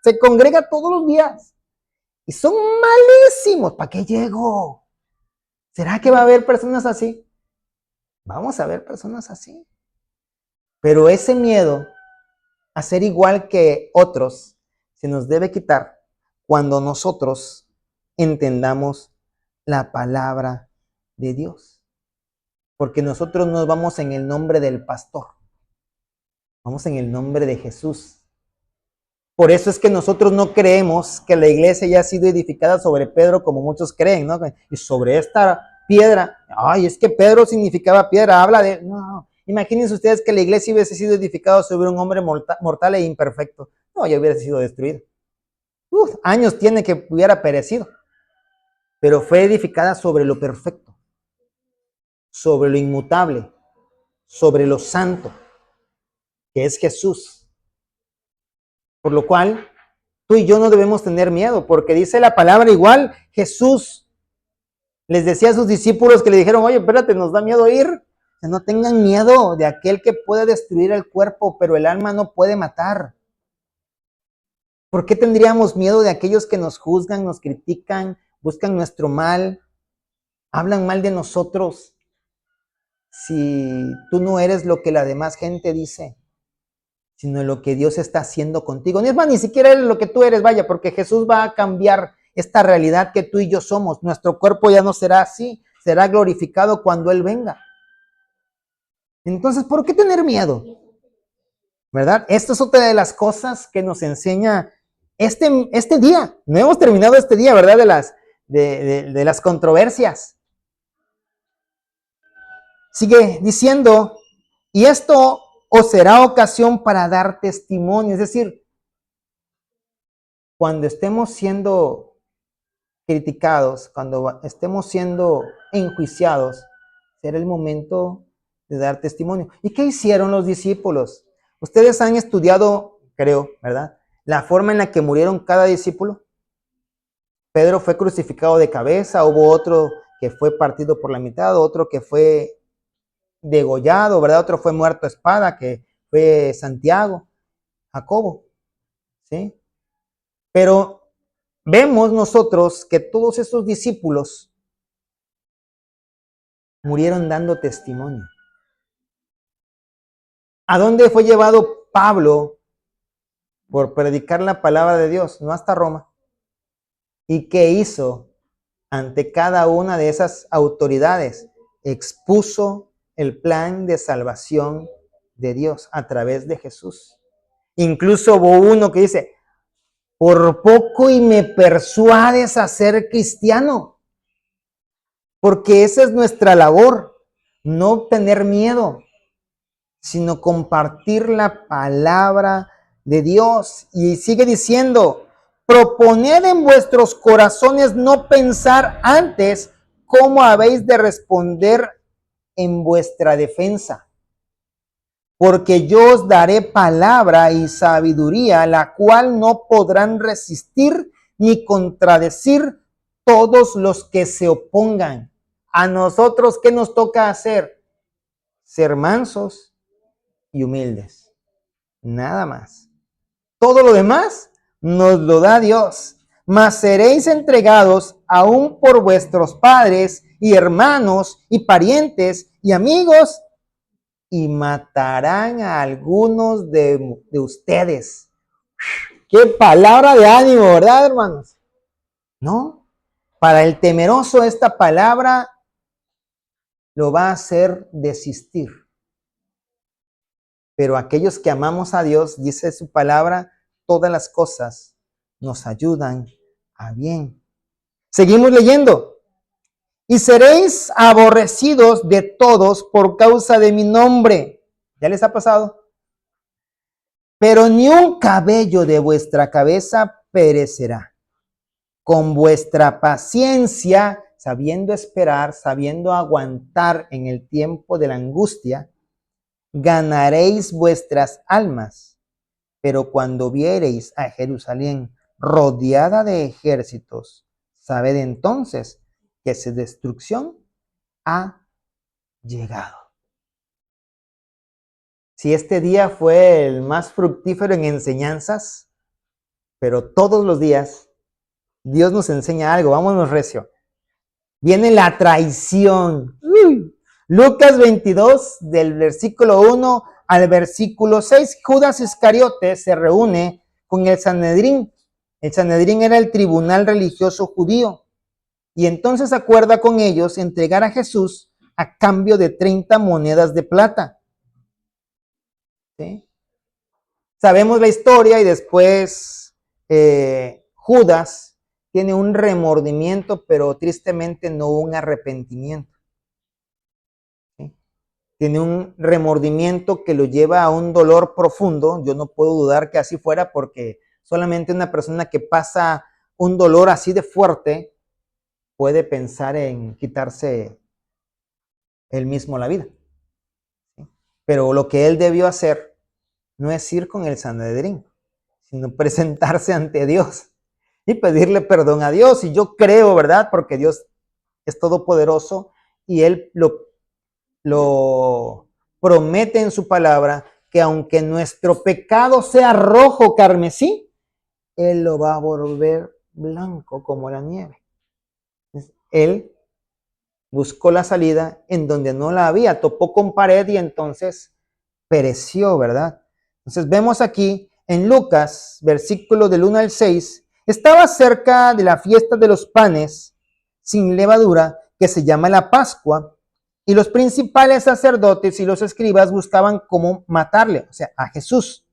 Speaker 1: se congrega todos los días y son malísimos. ¿Para qué llego? ¿Será que va a haber personas así? Vamos a ver personas así. Pero ese miedo a ser igual que otros se nos debe quitar cuando nosotros entendamos la palabra de Dios. Porque nosotros no vamos en el nombre del pastor, vamos en el nombre de Jesús. Por eso es que nosotros no creemos que la iglesia haya sido edificada sobre Pedro como muchos creen, ¿no? Y sobre esta piedra, ay, es que Pedro significaba piedra, habla de... No, imagínense ustedes que la iglesia hubiese sido edificada sobre un hombre mortal e imperfecto. No, ya hubiera sido destruido. Años tiene que hubiera perecido. Pero fue edificada sobre lo perfecto, sobre lo inmutable, sobre lo santo, que es Jesús. Por lo cual, tú y yo no debemos tener miedo, porque dice la palabra igual, Jesús les decía a sus discípulos que le dijeron, oye, espérate, nos da miedo ir. Que no tengan miedo de aquel que puede destruir el cuerpo, pero el alma no puede matar. ¿Por qué tendríamos miedo de aquellos que nos juzgan, nos critican, buscan nuestro mal, hablan mal de nosotros? Si tú no eres lo que la demás gente dice, sino lo que Dios está haciendo contigo. Es más, ni siquiera eres lo que tú eres, vaya, porque Jesús va a cambiar esta realidad que tú y yo somos. Nuestro cuerpo ya no será así, será glorificado cuando Él venga. Entonces, ¿por qué tener miedo? ¿Verdad? Esta es otra de las cosas que nos enseña este día. No hemos terminado este día, ¿verdad? De las controversias. Sigue diciendo, y esto os será ocasión para dar testimonio. Es decir, cuando estemos siendo criticados, cuando estemos siendo enjuiciados, será el momento de dar testimonio. ¿Y qué hicieron los discípulos? Ustedes han estudiado, creo, ¿verdad? La forma en la que murieron cada discípulo. Pedro fue crucificado de cabeza, hubo otro que fue partido por la mitad, otro que fue degollado, ¿verdad? Otro fue muerto a espada, que fue Santiago, Jacobo, ¿sí? Pero vemos nosotros que todos esos discípulos murieron dando testimonio. ¿A dónde fue llevado Pablo por predicar la palabra de Dios? No hasta Roma. ¿Y qué hizo ante cada una de esas autoridades? Expuso el plan de salvación de Dios a través de Jesús. Incluso hubo uno que dice, por poco y me persuades a ser cristiano. Porque esa es nuestra labor, no tener miedo, sino compartir la palabra de Dios. Y sigue diciendo, proponed en vuestros corazones no pensar antes cómo habéis de responder en vuestra defensa. Porque yo os daré palabra y sabiduría, la cual no podrán resistir ni contradecir todos los que se opongan. A nosotros, ¿qué nos toca hacer? Ser mansos y humildes. Nada más. Todo lo demás nos lo da Dios. Mas seréis entregados aún por vuestros padres y hermanos y parientes y amigos, y matarán a algunos de ustedes. ¡Qué palabra de ánimo!, ¿verdad, hermanos? No, para el temeroso esta palabra lo va a hacer desistir. Pero aquellos que amamos a Dios, dice su palabra, todas las cosas nos ayudan a bien. Seguimos leyendo. Y seréis aborrecidos de todos por causa de mi nombre. ¿Ya les ha pasado? Pero ni un cabello de vuestra cabeza perecerá. Con vuestra paciencia, sabiendo esperar, sabiendo aguantar en el tiempo de la angustia, ganaréis vuestras almas. Pero cuando viereis a Jerusalén rodeada de ejércitos, sabed entonces que su destrucción ha llegado. Si este día fue el más fructífero en enseñanzas, pero todos los días Dios nos enseña algo. Vámonos recio. Viene la traición. Lucas 22, del versículo 1 al versículo 6. Judas Iscariote se reúne con el Sanedrín. El Sanedrín era el tribunal religioso judío. Y entonces acuerda con ellos entregar a Jesús a cambio de 30 monedas de plata. ¿Sí? Sabemos la historia y después Judas tiene un remordimiento, pero tristemente no un arrepentimiento. ¿Sí? Tiene un remordimiento que lo lleva a un dolor profundo. Yo no puedo dudar que así fuera, porque solamente una persona que pasa un dolor así de fuerte puede pensar en quitarse él mismo la vida. ¿Sí? Pero lo que él debió hacer no es ir con el Sanedrín, sino presentarse ante Dios y pedirle perdón a Dios. Y yo creo, ¿verdad? Porque Dios es todopoderoso y Él lo promete en su palabra, que aunque nuestro pecado sea rojo carmesí, Él lo va a volver blanco como la nieve. Él buscó la salida en donde no la había, topó con pared y entonces pereció, ¿verdad? Entonces vemos aquí en Lucas, versículo del 1 al 6, estaba cerca de la fiesta de los panes sin levadura, que se llama la Pascua, y los principales sacerdotes y los escribas buscaban cómo matarle, o sea, a Jesús.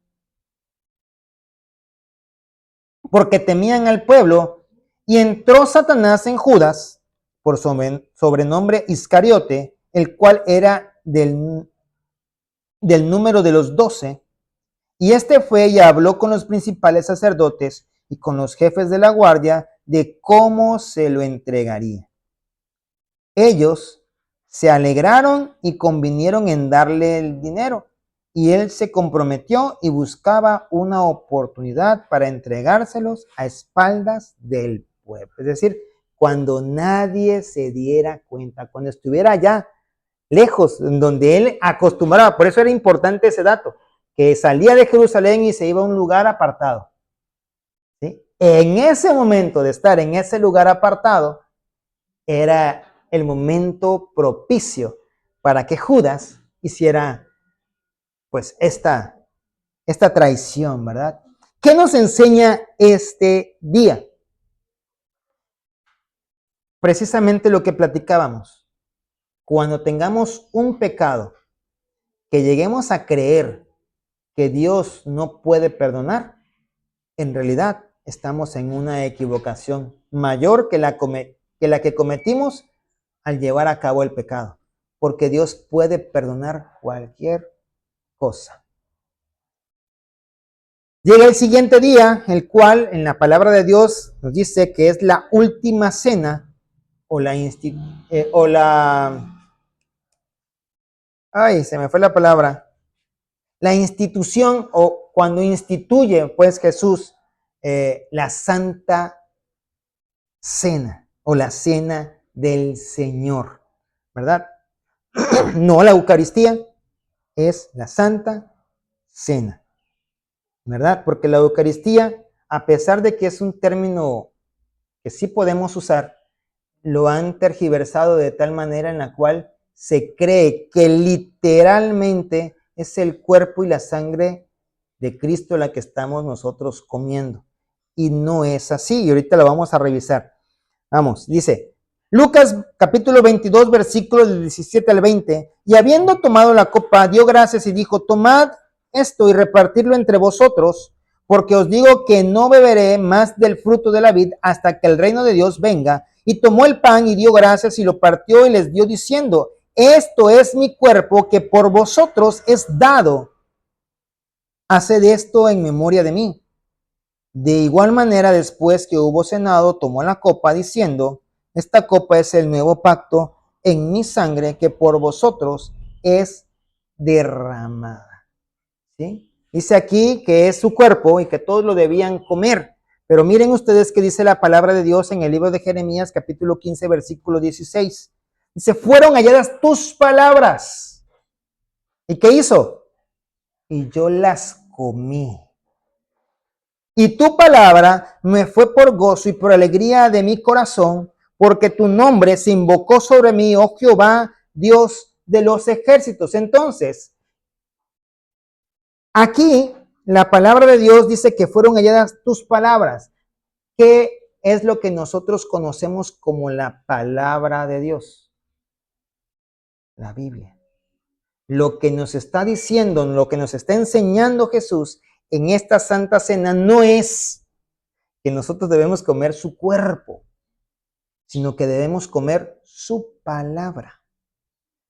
Speaker 1: porque temían al pueblo, y entró Satanás en Judas, por sobrenombre Iscariote, el cual era del número de los 12, y este fue y habló con los principales sacerdotes y con los jefes de la guardia de cómo se lo entregaría. Ellos se alegraron y convinieron en darle el dinero, y él se comprometió y buscaba una oportunidad para entregárselos a espaldas del pueblo. Es decir, cuando nadie se diera cuenta, cuando estuviera allá lejos, en donde él acostumbraba. Por eso era importante ese dato, que salía de Jerusalén y se iba a un lugar apartado. ¿Sí? En ese momento de estar en ese lugar apartado, era el momento propicio para que Judas hiciera pues esta traición, ¿verdad? ¿Qué nos enseña este día? Precisamente lo que platicábamos. Cuando tengamos un pecado que lleguemos a creer que Dios no puede perdonar, en realidad estamos en una equivocación mayor que la que cometimos al llevar a cabo el pecado, porque Dios puede perdonar cualquier cosa. Llega el siguiente día, el cual en la palabra de Dios nos dice que es la última cena ay, se me fue la palabra, la institución o cuando instituye pues Jesús la Santa Cena o la Cena del Señor, ¿verdad? No la Eucaristía, es la Santa Cena, ¿verdad? Porque la Eucaristía, a pesar de que es un término que sí podemos usar, lo han tergiversado de tal manera en la cual se cree que literalmente es el cuerpo y la sangre de Cristo la que estamos nosotros comiendo. Y no es así, y ahorita lo vamos a revisar. Vamos, dice Lucas capítulo 22, versículos del 17 al 20, y habiendo tomado la copa, dio gracias y dijo, tomad esto y repartirlo entre vosotros, porque os digo que no beberé más del fruto de la vid hasta que el reino de Dios venga. Y tomó el pan y dio gracias y lo partió y les dio diciendo, esto es mi cuerpo que por vosotros es dado. Haced esto en memoria de mí. De igual manera, después que hubo cenado, tomó la copa diciendo, esta copa es el nuevo pacto en mi sangre que por vosotros es derramada. ¿Sí? Dice aquí que es su cuerpo y que todos lo debían comer. Pero miren ustedes que dice la palabra de Dios en el libro de Jeremías, capítulo 15, versículo 16. Dice, fueron halladas tus palabras. ¿Y qué hizo? Y yo las comí. Y tu palabra me fue por gozo y por alegría de mi corazón, porque tu nombre se invocó sobre mí, oh Jehová, Dios de los ejércitos. Entonces, aquí la palabra de Dios dice que fueron halladas tus palabras. ¿Qué es lo que nosotros conocemos como la palabra de Dios? La Biblia. Lo que nos está diciendo, lo que nos está enseñando Jesús en esta Santa Cena no es que nosotros debemos comer su cuerpo, sino que debemos comer su palabra.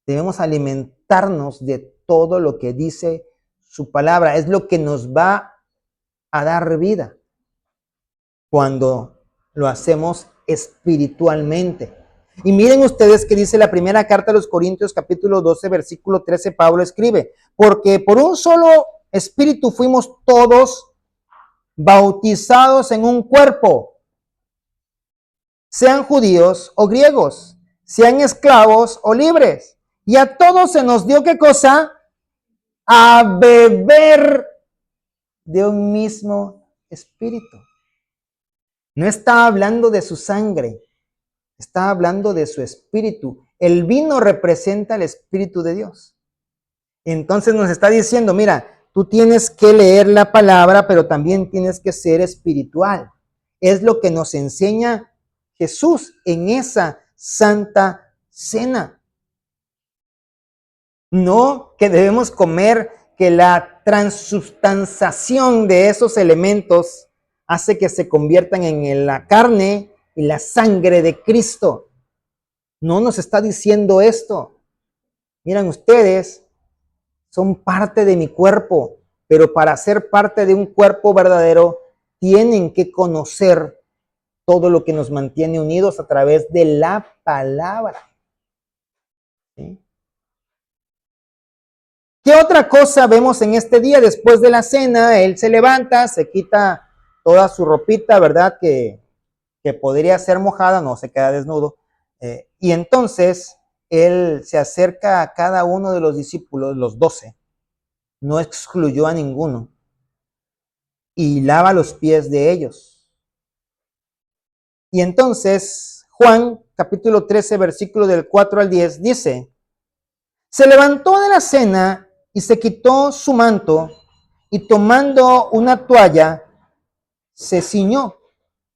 Speaker 1: Debemos alimentarnos de todo lo que dice su palabra. Es lo que nos va a dar vida cuando lo hacemos espiritualmente. Y miren ustedes que dice la primera carta a los Corintios, capítulo 12, versículo 13, Pablo escribe, porque por un solo espíritu fuimos todos bautizados en un cuerpo, sean judíos o griegos, sean esclavos o libres. Y a todos se nos dio, ¿qué cosa? A beber de un mismo espíritu. No está hablando de su sangre, está hablando de su espíritu. El vino representa el Espíritu de Dios. Entonces nos está diciendo, mira, tú tienes que leer la palabra, pero también tienes que ser espiritual. Es lo que nos enseña Jesús en esa Santa Cena. No que debemos comer, que la transubstanciación de esos elementos hace que se conviertan en la carne y la sangre de Cristo. No nos está diciendo esto. Miren, ustedes son parte de mi cuerpo, pero para ser parte de un cuerpo verdadero, tienen que conocer todo lo que nos mantiene unidos a través de la palabra. ¿Sí? ¿Qué otra cosa vemos en este día? Después de la cena, él se levanta, se quita toda su ropita, ¿verdad? Que podría ser mojada, no se queda desnudo. Y entonces él se acerca a cada uno de los discípulos, los 12, no excluyó a ninguno, y lava los pies de ellos. Y entonces Juan, capítulo 13, versículo del 4 al 10, dice: se levantó de la cena y se quitó su manto, y tomando una toalla, se ciñó.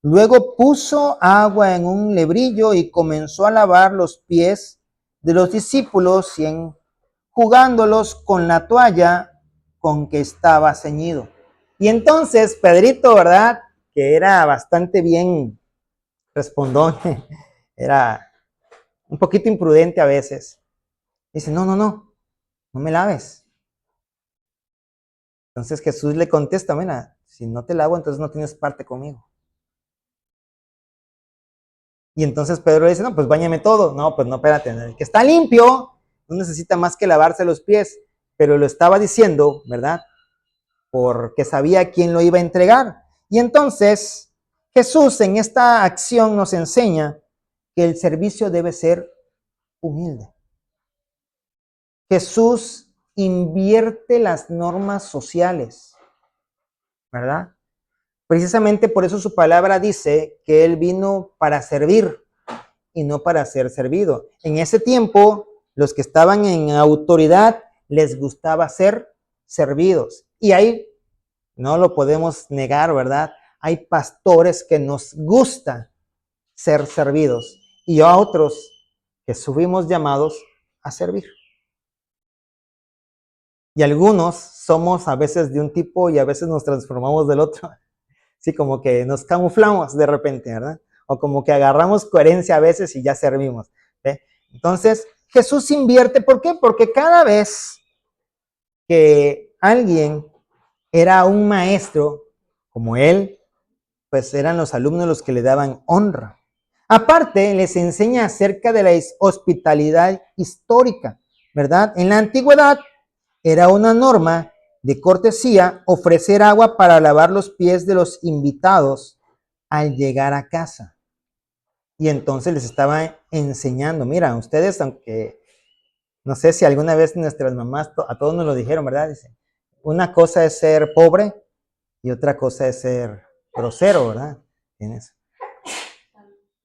Speaker 1: Luego puso agua en un lebrillo y comenzó a lavar los pies de los discípulos y enjugándolos con la toalla con que estaba ceñido. Y entonces Pedrito, ¿verdad? Que era bastante bien respondón, era un poquito imprudente a veces. Dice, no me laves. Entonces Jesús le contesta, mira, si no te lavo, entonces no tienes parte conmigo. Y entonces Pedro le dice, no, pues báñame todo. No, pues no, espérate, el que está limpio no necesita más que lavarse los pies, pero lo estaba diciendo, ¿verdad? Porque sabía quién lo iba a entregar. Y entonces Jesús en esta acción nos enseña que el servicio debe ser humilde. Jesús invierte las normas sociales, ¿verdad? Precisamente por eso su palabra dice que Él vino para servir y no para ser servido. En ese tiempo, los que estaban en autoridad les gustaba ser servidos. Y ahí no lo podemos negar, ¿verdad? Hay pastores que nos gusta ser servidos y a otros que subimos llamados a servir. Y algunos somos a veces de un tipo y a veces nos transformamos del otro. Sí, como que nos camuflamos de repente, ¿verdad? O como que agarramos coherencia a veces y ya servimos. ¿Ve? Entonces, Jesús invierte, ¿por qué? Porque cada vez que alguien era un maestro, como él, pues eran los alumnos los que le daban honra. Aparte, les enseña acerca de la hospitalidad histórica, ¿verdad? En la antigüedad era una norma de cortesía ofrecer agua para lavar los pies de los invitados al llegar a casa. Y entonces les estaba enseñando, mira, ustedes, aunque no sé si alguna vez nuestras mamás a todos nos lo dijeron, ¿verdad? Dicen, una cosa es ser pobre y otra cosa es ser grosero, ¿verdad?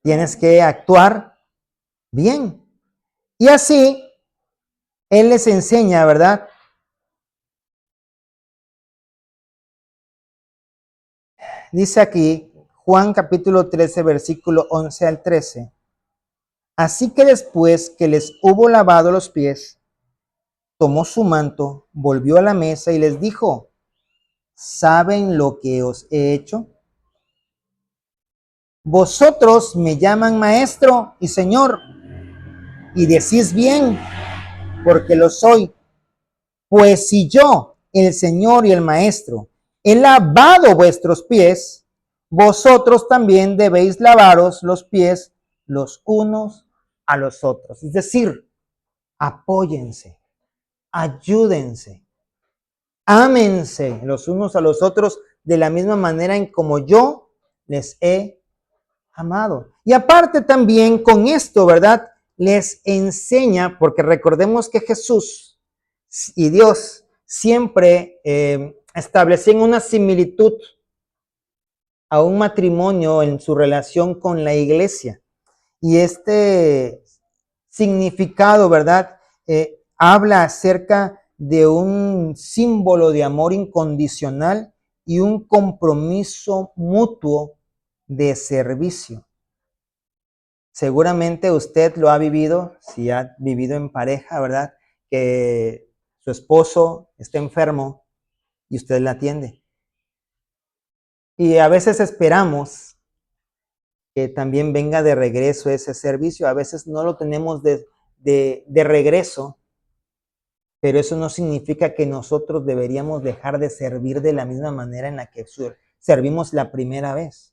Speaker 1: Tienes que actuar bien. Y así, Él les enseña, ¿verdad? Dice aquí, Juan capítulo 13, versículo 11 al 13. Así que después que les hubo lavado los pies, tomó su manto, volvió a la mesa y les dijo, ¿saben lo que os he hecho? Vosotros me llaman maestro y señor, y decís bien, porque lo soy. Pues si yo, el Señor y el Maestro, he lavado vuestros pies, vosotros también debéis lavaros los pies los unos a los otros. Es decir, apóyense, ayúdense, ámense los unos a los otros de la misma manera en como yo les he amado. Y aparte también con esto, ¿verdad? Les enseña, porque recordemos que Jesús y Dios siempre establecían una similitud a un matrimonio en su relación con la iglesia. Y este significado, ¿verdad? Habla acerca de un símbolo de amor incondicional y un compromiso mutuo de servicio. Seguramente usted lo ha vivido, si ha vivido en pareja, ¿verdad? Que su esposo está enfermo y usted la atiende. Y a veces esperamos que también venga de regreso ese servicio. A veces no lo tenemos de regreso, pero eso no significa que nosotros deberíamos dejar de servir de la misma manera en la que servimos la primera vez.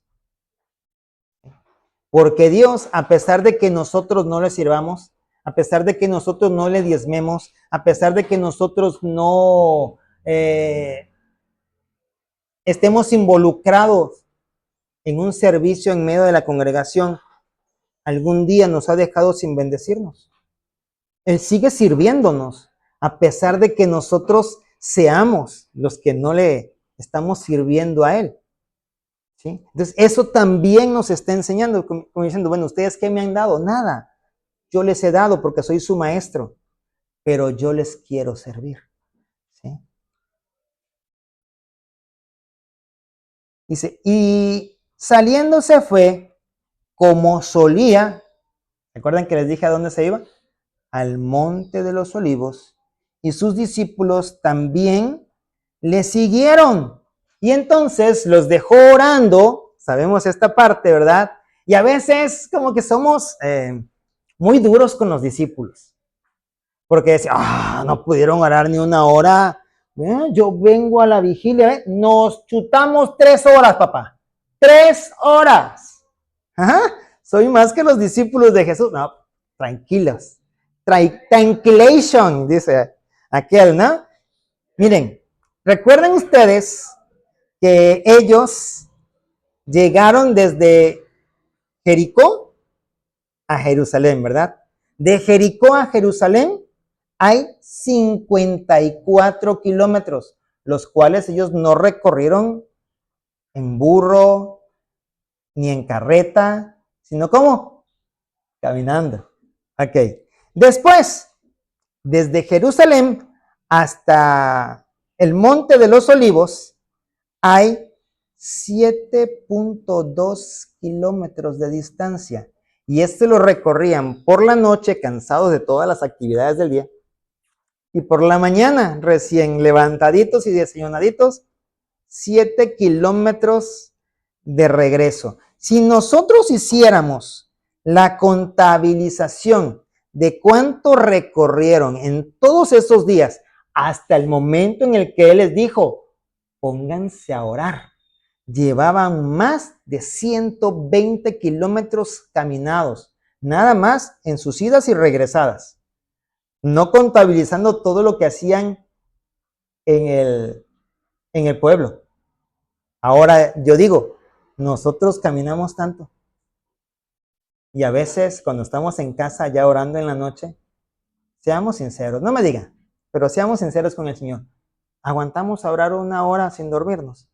Speaker 1: Porque Dios, a pesar de que nosotros no le sirvamos, a pesar de que nosotros no le diezmemos, a pesar de que nosotros no estemos involucrados en un servicio en medio de la congregación, algún día nos ha dejado sin bendecirnos. Él sigue sirviéndonos, a pesar de que nosotros seamos los que no le estamos sirviendo a Él. ¿Sí? Entonces, eso también nos está enseñando, como diciendo, bueno, ¿ustedes qué me han dado? Nada. Yo les he dado porque soy su maestro, pero yo les quiero servir. ¿Sí? Dice, y saliéndose fue como solía. ¿Recuerdan que les dije a dónde se iba? Al monte de los olivos, y sus discípulos también le siguieron. Y entonces los dejó orando, sabemos esta parte, ¿verdad? Y a veces como que somos muy duros con los discípulos, porque decían, no pudieron orar ni una hora. Yo vengo a la vigilia, nos chutamos 3 horas, papá. 3 horas. Ajá. Soy más que los discípulos de Jesús. No, tranquilos. Tranquilation, dice aquel, ¿no? Miren, recuerden ustedes que ellos llegaron desde Jericó a Jerusalén, ¿verdad? De Jericó a Jerusalén hay 54 kilómetros, los cuales ellos no recorrieron en burro ni en carreta, sino ¿cómo? Caminando. Ok. Después, desde Jerusalén hasta el Monte de los Olivos hay 7.2 kilómetros de distancia. Y lo recorrían por la noche, cansados de todas las actividades del día, y por la mañana, recién levantaditos y desayunaditos, 7 kilómetros de regreso. Si nosotros hiciéramos la contabilización de cuánto recorrieron en todos esos días hasta el momento en el que Él les dijo, pónganse a orar, llevaban más de 120 kilómetros caminados, nada más en sus idas y regresadas, no contabilizando todo lo que hacían en el pueblo. Ahora yo digo, nosotros caminamos tanto y a veces cuando estamos en casa ya orando en la noche, seamos sinceros, no me digan, pero seamos sinceros con el Señor. Aguantamos a orar 1 hora sin dormirnos.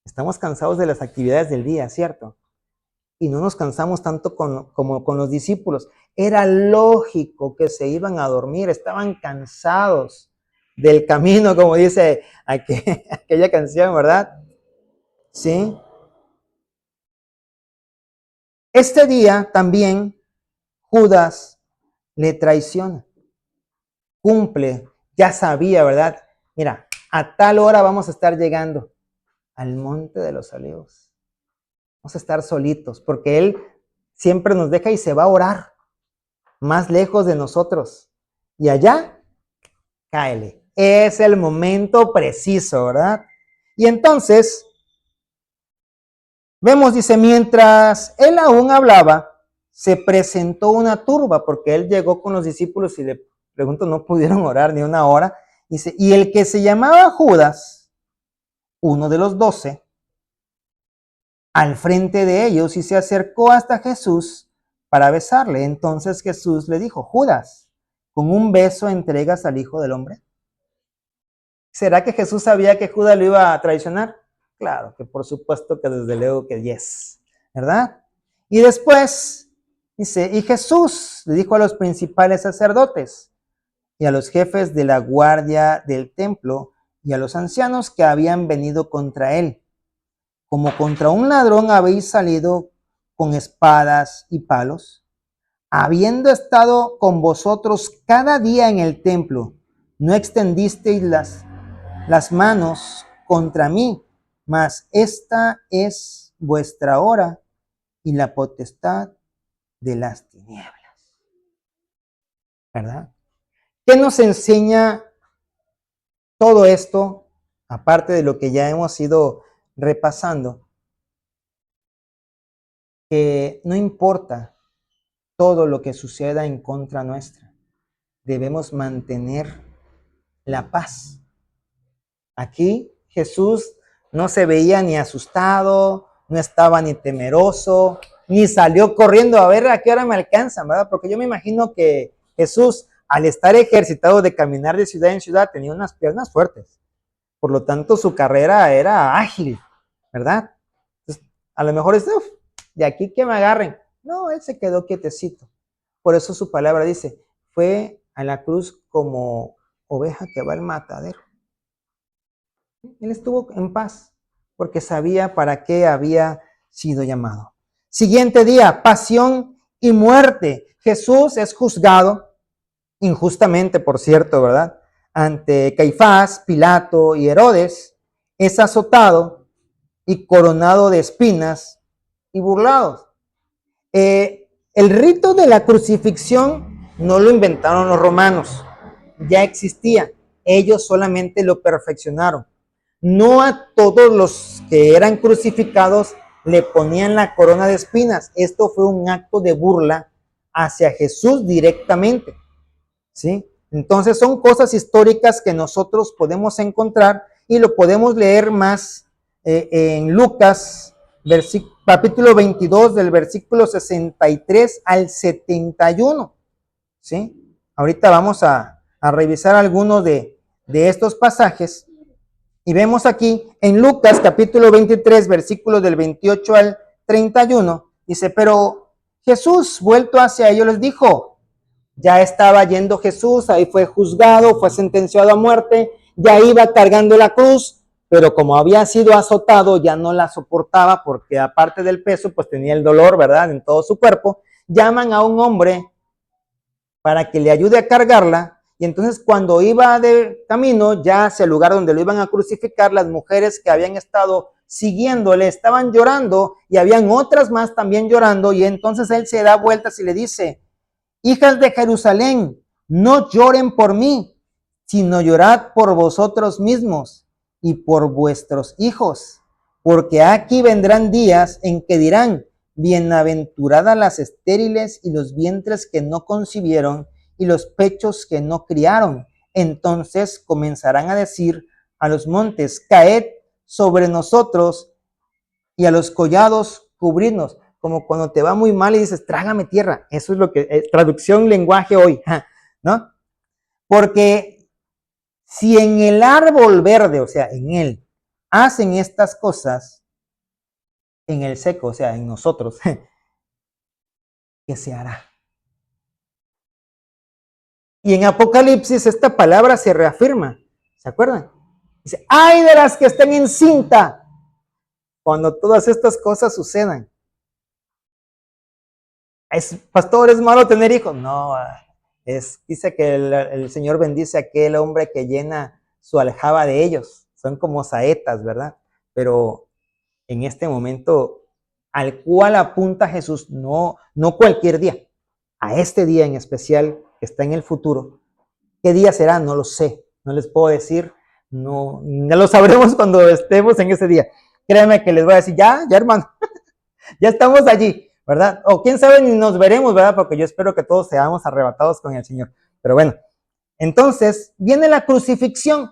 Speaker 1: Estamos cansados de las actividades del día, ¿cierto? Y no nos cansamos tanto como con los discípulos. Era lógico que se iban a dormir, estaban cansados del camino, como dice aquella canción, ¿verdad? Sí. Este día también Judas le traiciona. Cumple, ya sabía, ¿verdad? Mira, a tal hora vamos a estar llegando al Monte de los Olivos. Vamos a estar solitos, porque Él siempre nos deja y se va a orar más lejos de nosotros. Y allá, cáele. Es el momento preciso, ¿verdad? Y entonces, vemos, dice, mientras Él aún hablaba, se presentó una turba, porque Él llegó con los discípulos y le pregunto, no pudieron orar ni 1 hora. Dice, y el que se llamaba Judas, uno de los 12, al frente de ellos y se acercó hasta Jesús para besarle. Entonces Jesús le dijo, Judas, ¿con un beso entregas al Hijo del Hombre? ¿Será que Jesús sabía que Judas lo iba a traicionar? Claro, que por supuesto que desde luego que yes, ¿verdad? Y después dice, y Jesús le dijo a los principales sacerdotes y a los jefes de la guardia del templo y a los ancianos que habían venido contra él, como contra un ladrón habéis salido con espadas y palos, habiendo estado con vosotros cada día en el templo, no extendisteis las manos contra mí, mas esta es vuestra hora y la potestad de las tinieblas. ¿Verdad? ¿Qué nos enseña todo esto, aparte de lo que ya hemos ido repasando? Que no importa todo lo que suceda en contra nuestra, debemos mantener la paz. Aquí Jesús no se veía ni asustado, no estaba ni temeroso, ni salió corriendo a ver a qué hora me alcanzan, ¿verdad? Porque yo me imagino que Jesús, al estar ejercitado de caminar de ciudad en ciudad, tenía unas piernas fuertes. Por lo tanto, su carrera era ágil, ¿verdad? Entonces, a lo mejor es, de aquí que me agarren. No, él se quedó quietecito. Por eso su palabra dice, fue a la cruz como oveja que va al matadero. Él estuvo en paz porque sabía para qué había sido llamado. Siguiente día, pasión y muerte. Jesús es juzgado, injustamente por cierto, ¿verdad? Ante Caifás, Pilato y Herodes, es azotado y coronado de espinas y burlados. El rito de la crucifixión no lo inventaron los romanos, ya existía, ellos solamente lo perfeccionaron. No a todos los que eran crucificados le ponían la corona de espinas. Esto fue un acto de burla hacia Jesús directamente, ¿sí? Entonces son cosas históricas que nosotros podemos encontrar y lo podemos leer más en Lucas, capítulo 22, del versículo 63 al 71, ¿sí? Ahorita vamos a revisar algunos de estos pasajes. Y vemos aquí en Lucas capítulo 23, versículos del 28 al 31, dice, pero Jesús, vuelto hacia ellos, les dijo, ya estaba yendo Jesús, ahí fue juzgado, fue sentenciado a muerte, ya iba cargando la cruz, pero como había sido azotado, ya no la soportaba, porque aparte del peso, pues tenía el dolor, ¿verdad?, en todo su cuerpo. Llaman a un hombre para que le ayude a cargarla. Y entonces cuando iba de camino ya hacia el lugar donde lo iban a crucificar, las mujeres que habían estado siguiéndole estaban llorando y habían otras más también llorando. Y entonces él se da vueltas y le dice, hijas de Jerusalén, no lloren por mí, sino llorad por vosotros mismos y por vuestros hijos. Porque aquí vendrán días en que dirán, bienaventuradas las estériles y los vientres que no concibieron y los pechos que no criaron. Entonces comenzarán a decir a los montes, caed sobre nosotros, y a los collados cubrirnos. Como cuando te va muy mal y dices, trágame tierra. Eso es lo que, traducción lenguaje hoy, ¿no? Porque si en el árbol verde, o sea, en él, hacen estas cosas, en el seco, o sea, en nosotros, ¿qué se hará? Y en Apocalipsis esta palabra se reafirma. ¿Se acuerdan? Dice, ay de las que estén en cinta cuando todas estas cosas sucedan. Pastor, ¿es malo tener hijos? No, dice que el Señor bendice a aquel hombre que llena su aljaba de ellos. Son como saetas, ¿verdad? Pero en este momento al cual apunta Jesús, no cualquier día, a este día en especial que está en el futuro. ¿Qué día será? No lo sé, no les puedo decir, no, ya lo sabremos cuando estemos en ese día. Créanme que les voy a decir, ya hermano, ya estamos allí, ¿verdad? O quién sabe, ni nos veremos, ¿verdad? Porque yo espero que todos seamos arrebatados con el Señor. Pero bueno, entonces viene la crucifixión.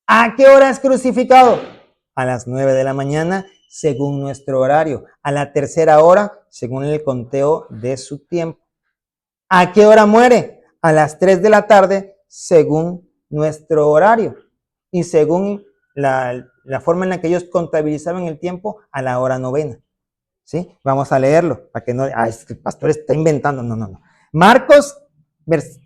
Speaker 1: ¿A qué hora es crucificado? A las 9 de la mañana, según nuestro horario. A la tercera hora, según el conteo de su tiempo. ¿A qué hora muere? A las 3 de la tarde, según nuestro horario. Y según la forma en la que ellos contabilizaban el tiempo, a la hora novena. ¿Sí? Vamos a leerlo, para que no, el pastor está inventando. No. Marcos,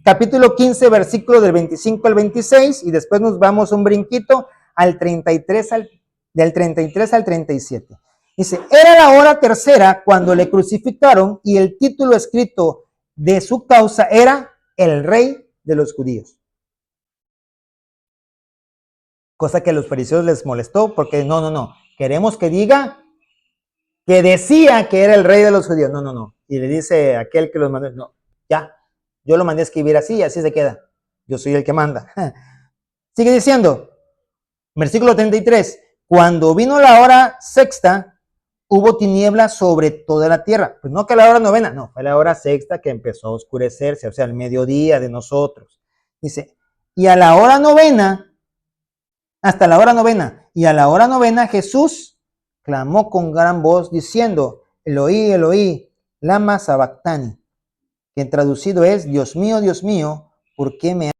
Speaker 1: capítulo 15, versículo del 25 al 26, y después nos vamos un brinquito al 33, del 33 al 37. Dice, era la hora tercera cuando le crucificaron y el título escrito de su causa era el Rey de los Judíos. cosa que a los fariseos les molestó, porque no, queremos que diga que decía que era el rey de los judíos. No. Y le dice aquel que los mandó, no, ya, yo lo mandé a escribir así, así se queda. Yo soy el que manda. Sigue diciendo, versículo 33, cuando vino la hora sexta, hubo tinieblas sobre toda la tierra. Pues no que la hora novena, no, fue la hora sexta que empezó a oscurecerse, o sea, el mediodía de nosotros. Dice, y a la hora novena, hasta la hora novena, y a la hora novena Jesús clamó con gran voz diciendo, Eloí, Eloí, lama sabactani, que traducido es, Dios mío, ¿por qué me